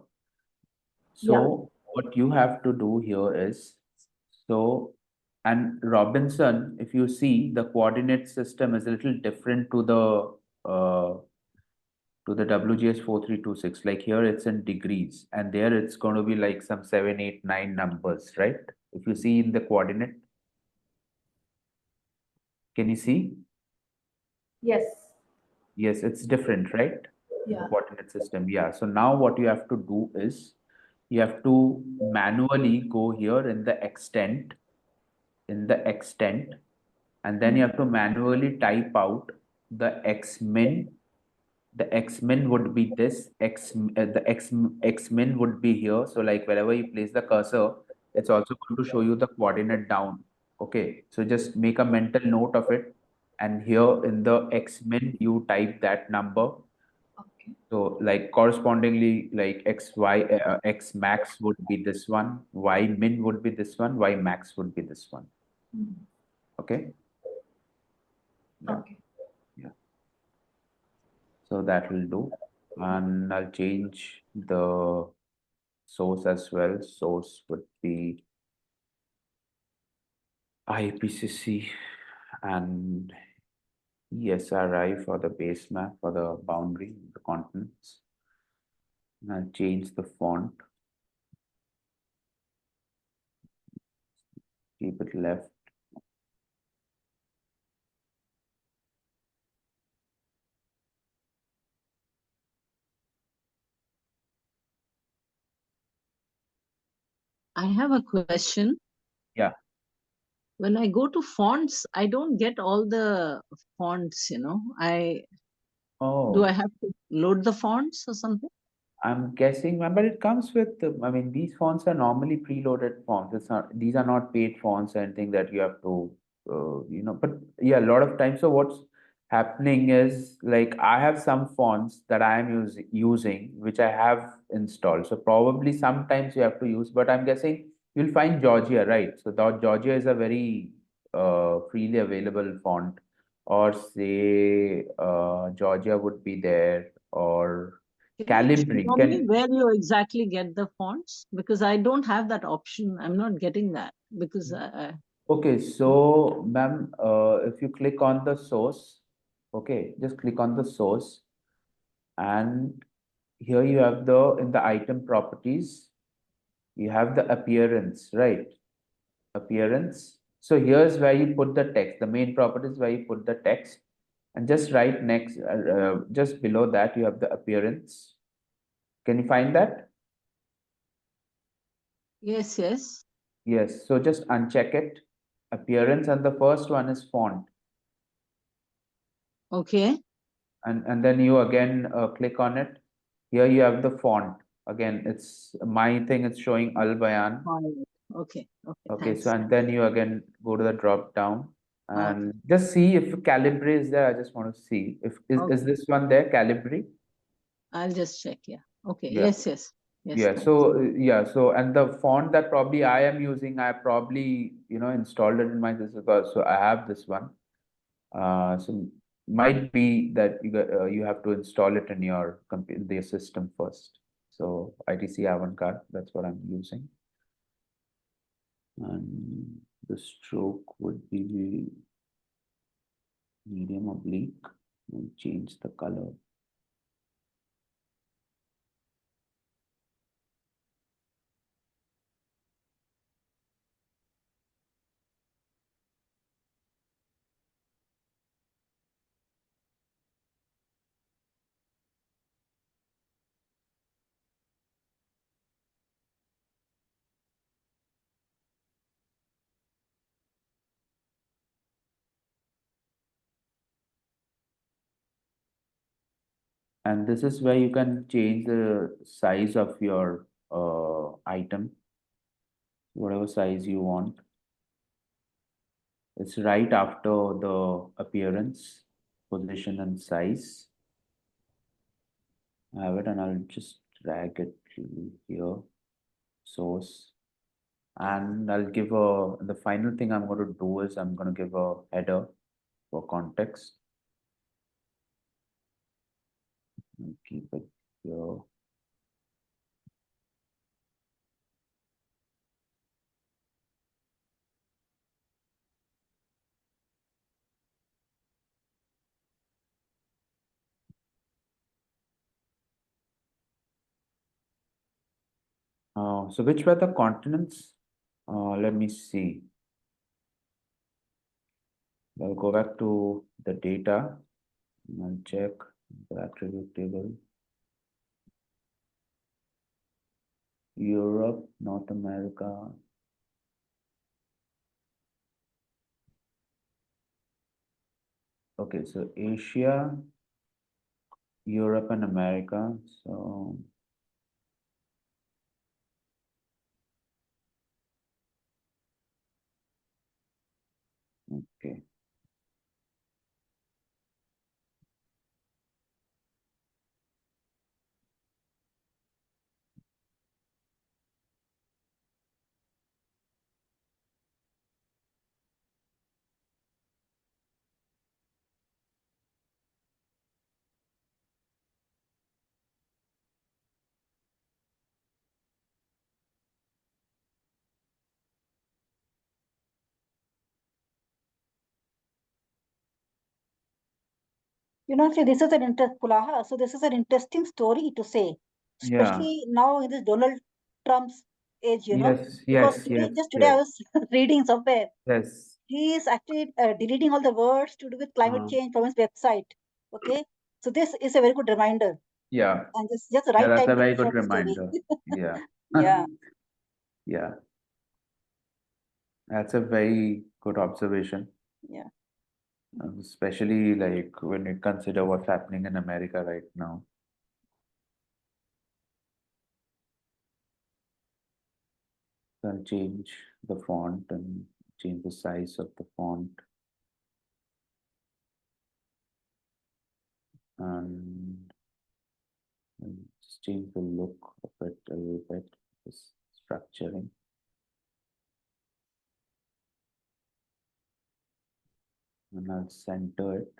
So what you have to do here is, so, and Robinson, if you see, the coordinate system is a little different to the WGS 4326. Like here it's in degrees, and there it's going to be like some 7, 8, 9 numbers, right? If you see in the coordinate, can you see? Yes. Yes, it's different, right? Yeah. The coordinate system. Yeah. So now what you have to do is you have to manually go here in the extent, and then you have to manually type out the x min. The x min would be this the x min would be here. So like wherever you place the cursor, it's also going to show you the coordinate down. Okay, so just make a mental note of it, and here in the x min you type that number. Okay. So like correspondingly, like x max would be this one, y min would be this one, y max would be this one. Okay. Yeah. Okay. Yeah. So that will do. And I'll change the source as well. Source would be IPCC and ESRI for the base map, for the boundary, the continents. And I'll change the font. Keep it left. I have a question. Yeah. When I go to fonts, I don't get all the fonts, you know. Do I have to load the fonts or something? I'm guessing, but it comes with, I mean, these fonts are normally preloaded fonts. These are not paid fonts or anything that you have to, but yeah, a lot of times. So what's happening is like I have some fonts that I am using, which I have installed. So probably sometimes you have to use, but I'm guessing you'll find Georgia, right? So Georgia is a very freely available font, or say Georgia would be there, or Can you Calibri. show me where you exactly get the fonts? Because I don't have that option. I'm not getting that because Okay, so ma'am, if you click on the source, okay, just click on the source, and here you have in the item properties, you have the appearance, right? Appearance. So here's where you put the text. The main property is where you put the text, and just right next, just below that, you have the appearance. Can you find that? Yes, yes. Yes. So just uncheck it. Appearance, and the first one is font. Okay. And then you again click on it. Here you have the font. Again, it's my thing. It's showing Al Bayan. All right. Okay. Okay. Okay. So Thanks. and then you again go to the drop down Okay. and just see if Calibri is there. I just want to see if is Okay. this one there, Calibri? I'll just check. Yeah. Okay. Yeah. Yes, yes. Yes, Yeah. thanks. So yeah. So and the font that probably I am using, I probably installed it in my system. So I have this one. So might be that you have to install it in your the system first. So ITC Avantgarde, that's what I'm using. And the stroke would be medium oblique. We'll change the color. And this is where you can change the size of your item, whatever size you want. It's right after the appearance, position, and size. I have it, and I'll just drag it to here, source. And I'll give the final thing I'm going to do is I'm going to give a header for context. And keep it here. So which were the continents? Let me see. I'll go back to the data and I'll check the attribute table. Europe, North America. Okay, so Asia, Europe, and America. So okay. See, this is an Pulaha. So this is an interesting story to say, Yeah. especially now in this Donald Trump's age, Yes, because yes, today, yes, just today I yes, was reading somewhere, yes. he is actually deleting all the words to do with climate Uh, change from his website. Okay, so this is a very good reminder, yeah. and just the Yeah, right that's time a to very share good the story. reminder. Yeah. Yeah. Yeah, that's a very good observation. Yeah. Especially like when you consider what's happening in America right now. So I'll change the font and change the size of the font. And just change the look of it a little bit, this structuring. And I'll center it.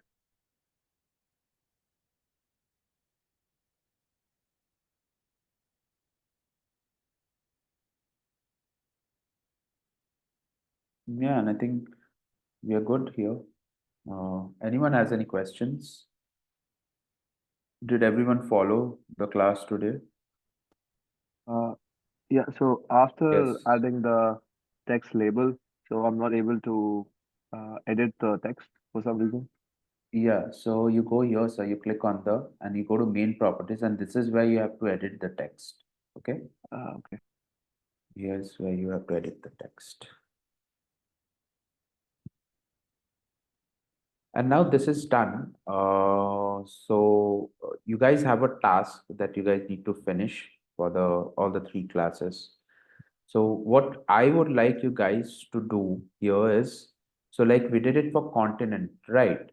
Yeah, and I think we are good here. Anyone has any questions? Did everyone follow the class today? Yeah, so after Yes. adding the text label, so I'm not able to edit the text for some reason. Yeah, so you go here, so you click on and you go to main properties, and this is where you have to edit the text. Okay. Okay. Here's where you have to edit the text. And now this is done. So you guys have a task that you guys need to finish for all the 3 classes. So what I would like you guys to do here is, so like we did it for continent, right?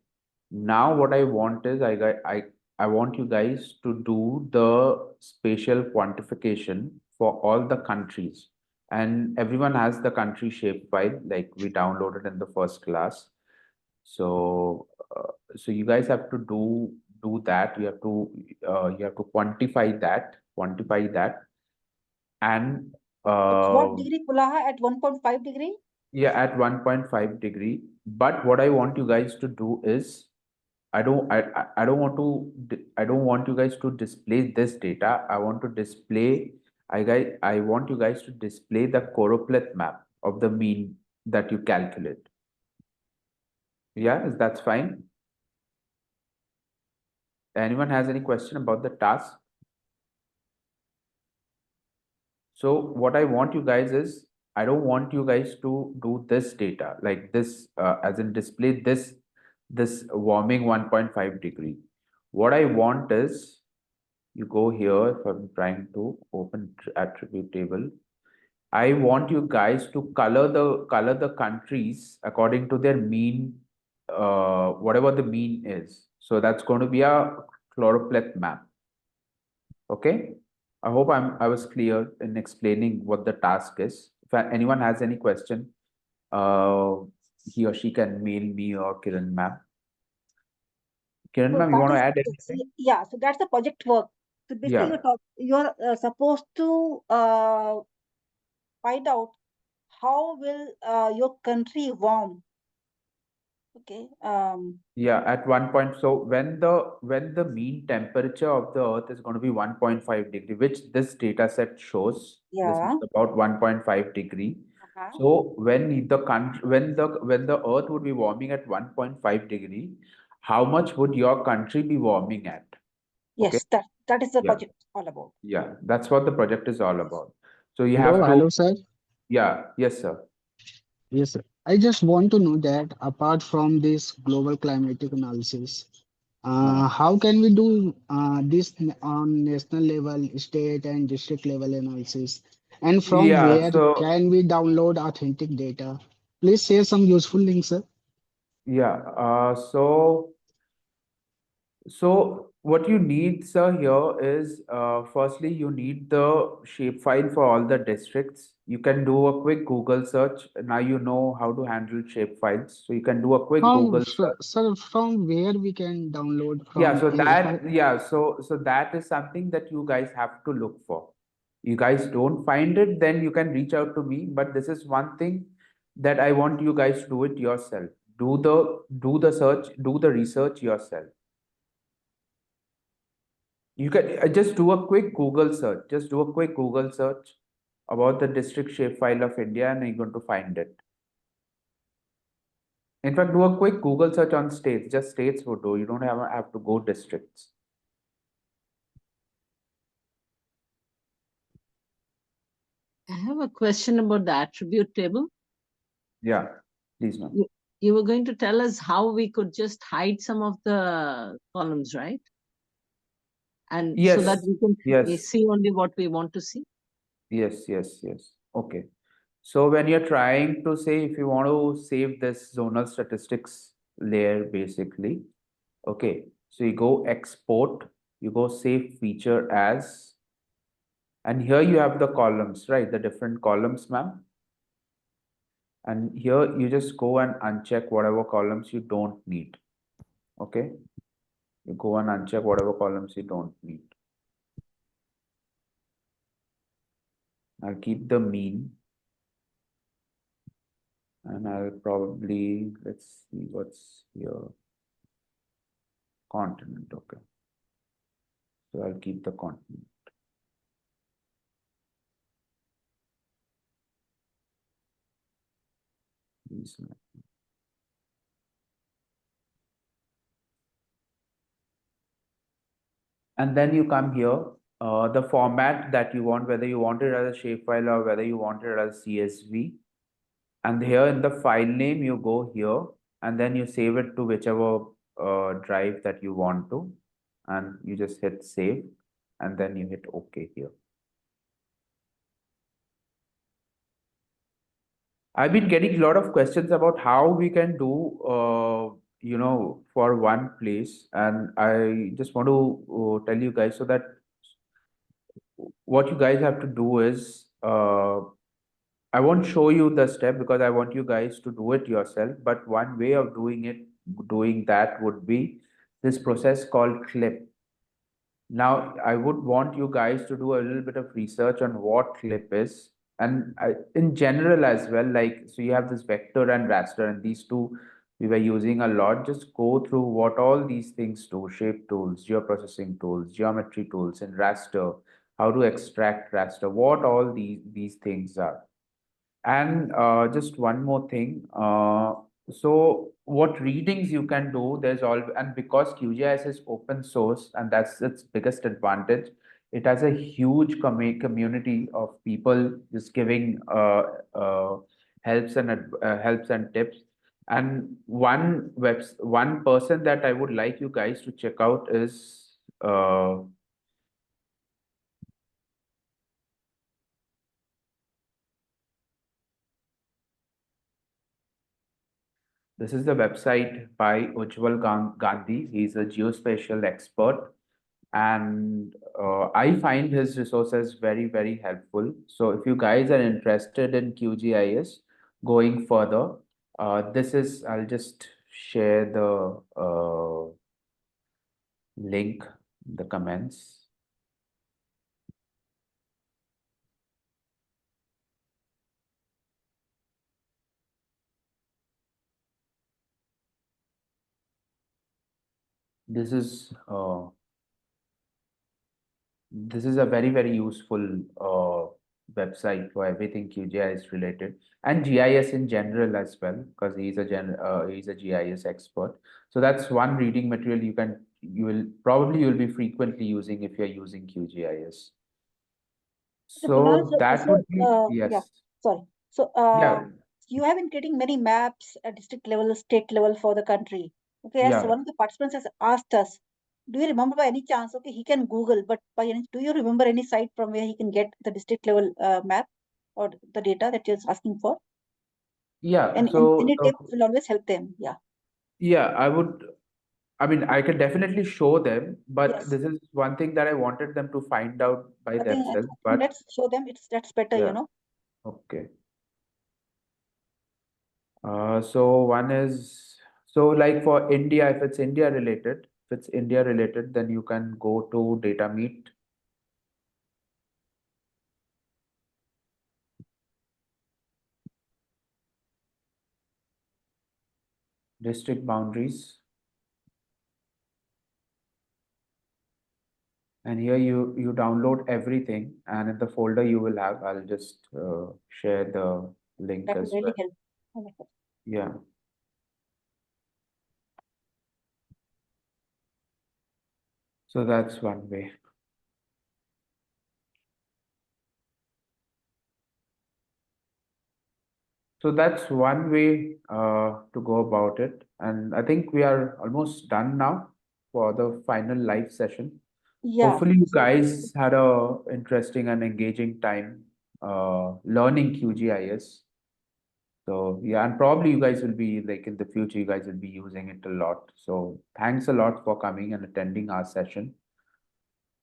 Now what I want is I want you guys to do the spatial quantification for all the countries. And everyone has the country shape file, like we downloaded in the first class. So so you guys have to do that. You have to quantify that, and At what degree, Kulaha? At 1.5 degree? yeah, at 1.5 degree. But what I want you guys to do is, I don't want I don't want you guys to display this data. I want to display, I want you guys to display the choropleth map of the mean that you calculate. Yeah, is that's fine? Anyone has any question about the task? So what I want you guys is, I don't want you guys to do this data like this, as in display this warming 1.5 degree. What I want is, you go here, if I'm trying to open attribute table, I want you guys to color the countries according to their mean, whatever the mean is. So that's going to be a choropleth map. Okay. I hope I was clear in explaining what the task is. If anyone has any question, he or she can mail me or Kiran ma'am. Kiran So ma'am, you that want to is, add yes, anything? yeah, so that's the project work. So basically Yeah. you're supposed to find out how will your country warm. Okay. Yeah, at 1 point. So when the mean temperature of the Earth is going to be 1.5 degree, which this data set shows, this is Yeah. about 1.5 degree. Uh-huh. So when the country, when the Earth would be warming at 1.5 degree, how much would your country be warming at? Okay. Yes, that is the Yeah. project all about. Yeah, that's what the project is all about. So you Hello, have to, hello, sir. yeah, yes, sir. Yes, sir. I just want to know that apart from this global climatic analysis, how can we do this on national level, state and district level analysis? And from Yeah, where so can we download authentic data? Please share some useful links, sir. yeah, so what you need, sir, here is, firstly, you need the shapefile for all the districts. You can do a quick Google search. Now you know how to handle shapefiles. So you can do a quick Google search. Sir, from where we can download Yeah, from? so If I so that is something that you guys have to look for. You guys don't find it, then you can reach out to me. But this is one thing that I want you guys to do it yourself. Do the search, do the research yourself. You can just do a quick Google search. Just do a quick Google search about the district shapefile of India, and you're going to find it. In fact, do a quick Google search on states. Just states would do. You don't have to go districts. I have a question about the attribute table. Yeah, please, ma'am. You were going to tell us how we could just hide some of the columns, right? And so that Yes, we can yes, see only what we want to see. yes, yes, yes. Okay. So when you're trying to say, if you want to save this zonal statistics layer, basically, okay, so you go export, you go save feature as, and here you have the columns, right? The different columns, ma'am. And here you just go and uncheck whatever columns you don't need. Okay. You go and uncheck whatever columns you don't need. I'll keep the mean. And I'll probably, let's see what's here. Continent, okay. So I'll keep the continent. And then you come here, the format that you want, whether you want it as a shapefile or whether you want it as CSV. And here in the file name, you go here and then you save it to whichever drive that you want to. And you just hit save and then you hit OK here. I've been getting a lot of questions about how we can do, for one place. And I just want to tell you guys so that what you guys have to do is, I won't show you the step because I want you guys to do it yourself. But one way of doing that would be this process called clip. Now, I would want you guys to do a little bit of research on what clip is. And in general as well, like, so you have this vector and raster, and these two we were using a lot. Just go through what all these things do: shape tools, geoprocessing tools, geometry tools, and raster, how to extract raster, what all these things are. And just one more thing. So what readings you can do, there's all, and because QGIS is open source, and that's its biggest advantage, it has a huge community of people just giving helps and tips. And one person that I would like you guys to check out is this is the website by Ujjwal Gandhi. He's a geospatial expert, and I find his resources very, very helpful. So if you guys are interested in QGIS going further, I'll just share the link in the comments. This is a very, very useful website for everything QGIS related and GIS in general as well, because he's a GIS expert. So that's one reading material you'll be frequently using if you're using QGIS. So that would be, yes. Yeah, sorry. So Yeah. you have been creating many maps at district level, state level for the country. Okay, as Yeah. one of the participants has asked us, do you remember by any chance? Okay, he can Google, but do you remember any site from where he can get the district level map or the data that you're asking for? Yeah. And So any tips will always help them. Yeah. yeah, I mean, I can definitely show them, but Yes. this is one thing that I wanted them to find out by I think themselves. But let's show them. That's better, yeah. you know. Okay. So one is, so like for India, if it's India related, then you can go to data meet. District boundaries. And here you download everything, and in the folder you will have, I'll just share the link That as will really well. help. Oh my God. Yeah. So that's one way. So that's one way to go about it. And I think we are almost done now for the final live session. Yeah. Hopefully you guys had a interesting and engaging time learning QGIS. So yeah, and probably you guys will be like in the future, you guys will be using it a lot. So thanks a lot for coming and attending our session.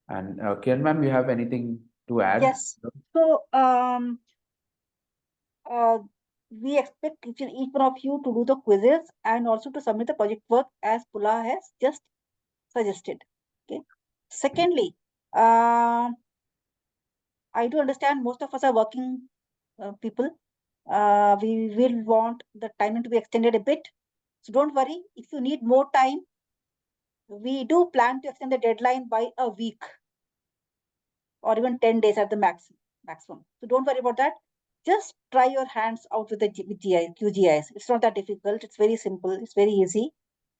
And Kiran ma'am, you have anything to add? Yes. So we expect each one of you to do the quizzes and also to submit the project work as Pula has just suggested. Okay. Secondly, I do understand most of us are working people. we will want the timing to be extended a bit. So don't worry, if you need more time, we do plan to extend the deadline by a week or even 10 days at the maximum. So don't worry about that. Just try your hands out with the QGIS. It's not that difficult. It's very simple. It's very easy.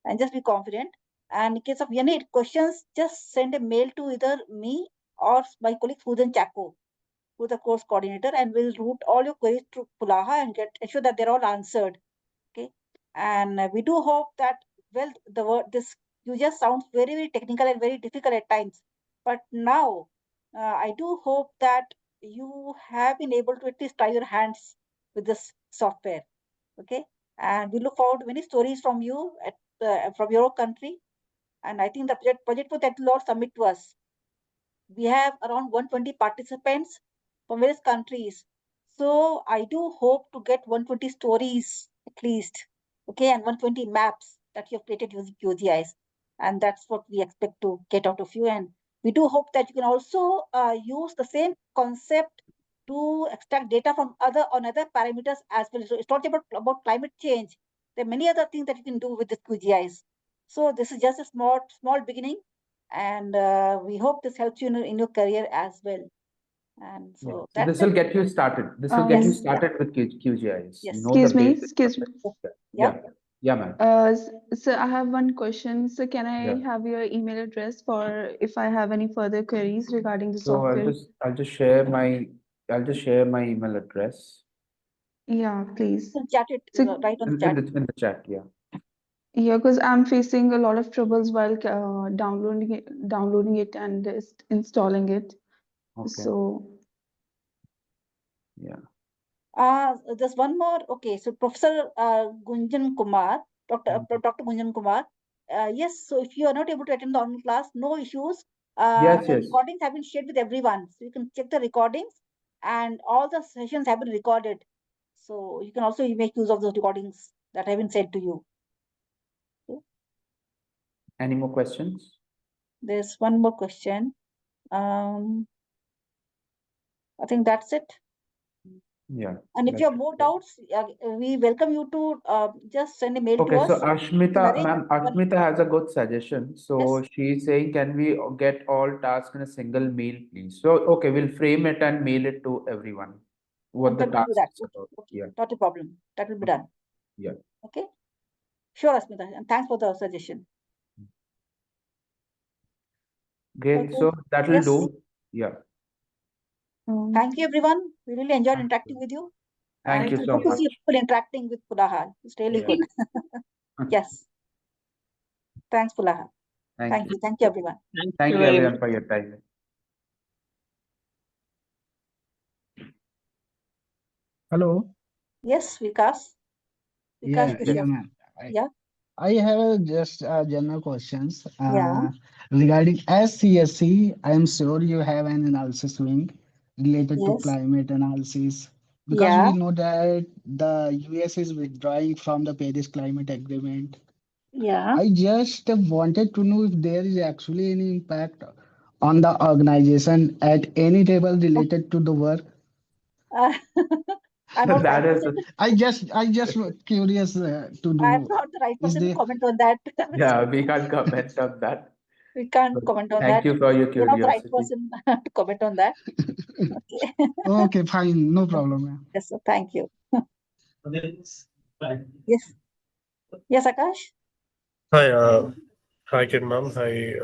And just be confident. And in case of any questions, just send a mail to either me or my colleague Susan Chacko, who's the course coordinator, and we'll route all your queries to Pulaha and ensure that they're all answered. Okay. And we do hope that, well, the word this just sounds very, very technical and very difficult at times. But now I do hope that you have been able to at least try your hands with this software. Okay. And we look forward to many stories from you from your country. And I think the project that will all submit to us. We have around 120 participants from various countries. So I do hope to get 120 stories at least, okay, and 120 maps that you have created using QGIS. And that's what we expect to get out of you. And we do hope that you can also use the same concept to extract data from other parameters as well. So it's not about climate change. There are many other things that you can do with the QGIS. So this is just a small beginning, and we hope this helps you in your career as well. And so Yeah. So that's this will it. get you started. This will get you Yes, yeah. started with QGIS. Yes. Know the Excuse me, basics. excuse me. Yeah. Yeah, ma'am. So I have one question. So can I Yeah. have your email address for if I have any further queries regarding the So software? I'll just share my email address Yeah, please. So chat it So right on the chat. in the chat. Yeah. yeah, because I'm facing a lot of troubles while downloading it and installing it. Okay. So Yeah. There's one more. Okay, so Professor Gunjan Kumar, Dr. Gunjan Kumar. Yes, so if you are not able to attend the online class, no issues. Yes, The yes. recordings have been shared with everyone. So you can check the recordings, and all the sessions have been recorded. So you can also make use of those recordings that have been sent to you. Okay. Any more questions? There's one more question. I think that's it. Yeah. And if you have more doubts, we welcome you to just send a mail to Okay, us. so Ashmita, ma'am, One- Ashmita has a good suggestion. So Yes. she's saying, can we get all tasks in a single mail, please? So, okay, we'll frame it and mail it to everyone. What the Okay, we'll do task that. is about. Okay, Yeah. not a problem. That will be done. Yeah. Okay. Sure, Asmita, and thanks for the suggestion. Great. Okay. So that will Yes. do. Yeah. Thank you, everyone. We really enjoyed interacting with you. Thank And you it's so good to much. see people interacting with Pulaha. It's really Yeah. good. Yes. Thanks, Pulaha. Thank Thank you. you. Thank you, everyone. Thank you very everyone for your time. Hello. Yes, Vikas. Yeah, Vikas Bishop. ma'am. Yeah. I have just general questions Yeah. regarding SCSC. I am sure you have an analysis wing related to Yes. climate analysis because Yeah. we know that the US is withdrawing from the Paris Climate Agreement. Yeah. I just wanted to know if there is actually any impact on the organization at any table related to the work. I'm not That is, I just curious to I'm know. not the right Is person to there? comment on that. yeah, we can't comment on that. We can't But comment on thank that. you for your You're not the right curiosity. person to comment on that. Okay. Okay, fine, no problem. Ma'am. Yes, sir. Thank you. Yes. Yes, Akash? Hi, hi, Ken ma'am. Hi,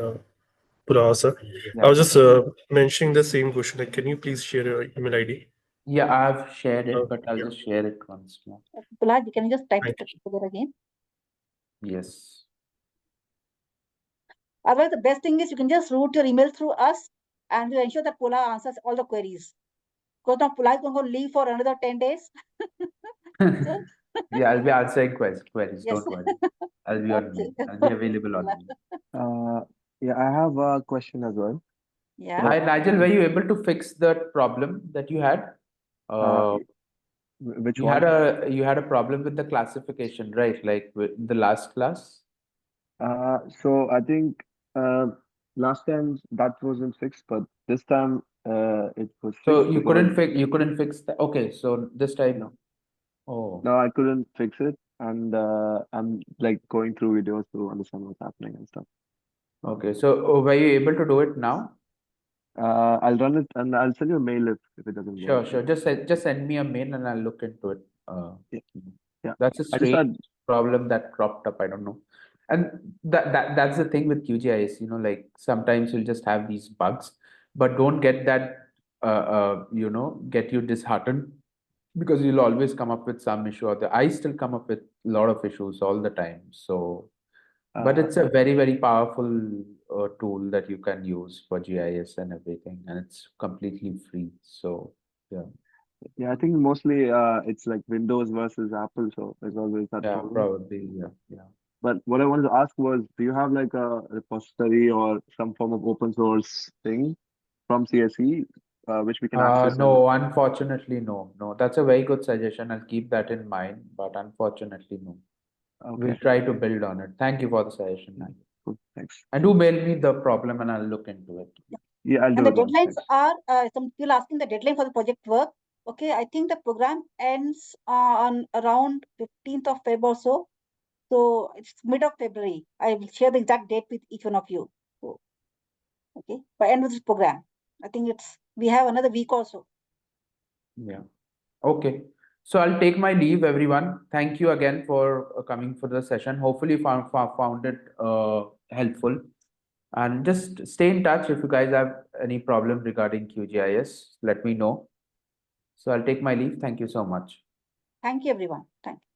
Puraha sir. Yeah. I was just mentioning the same question. Like, can you please share your email ID? Yeah, I've shared it, but I'll just share it once more. Pulaj, can you just type Thank it together again? Yes. Otherwise, the best thing is you can just route your email through us and we'll ensure that Pula answers all the queries. Because now Pula is going to leave for another 10 days. So, Yeah, I'll be answering queries. yes. Don't worry. I'll be on Okay. mail. I'll be available on mail. Yeah, I have a question as well. Yeah. Hi, Nigel, were you able to fix that problem that you had? Which You one? had a problem with the classification, right? Like with the last class. So I think last time that wasn't fixed, but this time it was So fixed you because couldn't fix that. Okay, so this time, Oh, No, I couldn't fix it, and I'm like going through videos to understand what's happening and stuff. okay. So were you able to do it now? I'll run it and I'll send you a mail if it doesn't Sure, work. sure. Just send me a mail and I'll look into it. Yeah. Yeah. That's a I just strange had problem that cropped up. I don't know. And that's the thing with QGIS, like sometimes you'll just have these bugs, but don't get that get you disheartened, because you'll always come up with some issue or the I still come up with a lot of issues all the time. So but it's a very, very powerful tool that you can use for GIS and everything, and it's completely free. So yeah. Yeah, I think mostly it's like Windows versus Apple, so there's always that Yeah, problem. probably. Yeah. But what I wanted to ask was, do you have like a repository or some form of open source thing from CSE which we can access? No, unfortunately, no. That's a very good suggestion. I'll keep that in mind, but unfortunately, no. We'll Okay, try to build on it. Thank you for the suggestion, Nigel. cool. Thanks. And do mail me the problem and I'll look into it. Yeah, I'll And do the it once. deadlines Thanks. are, some people asking the deadline for the project work. Okay, I think the program ends on around 15th of February or so. So it's mid of February. I will share the exact date with each one of you. So, okay, by end of this program. I think we have another week or so. Yeah. Okay. So I'll take my leave, everyone. Thank you again for coming for the session. Hopefully found it helpful. And just stay in touch if you guys have any problem regarding QGIS. Let me know. So I'll take my leave. Thank you so much. Thank you, everyone. Thank you.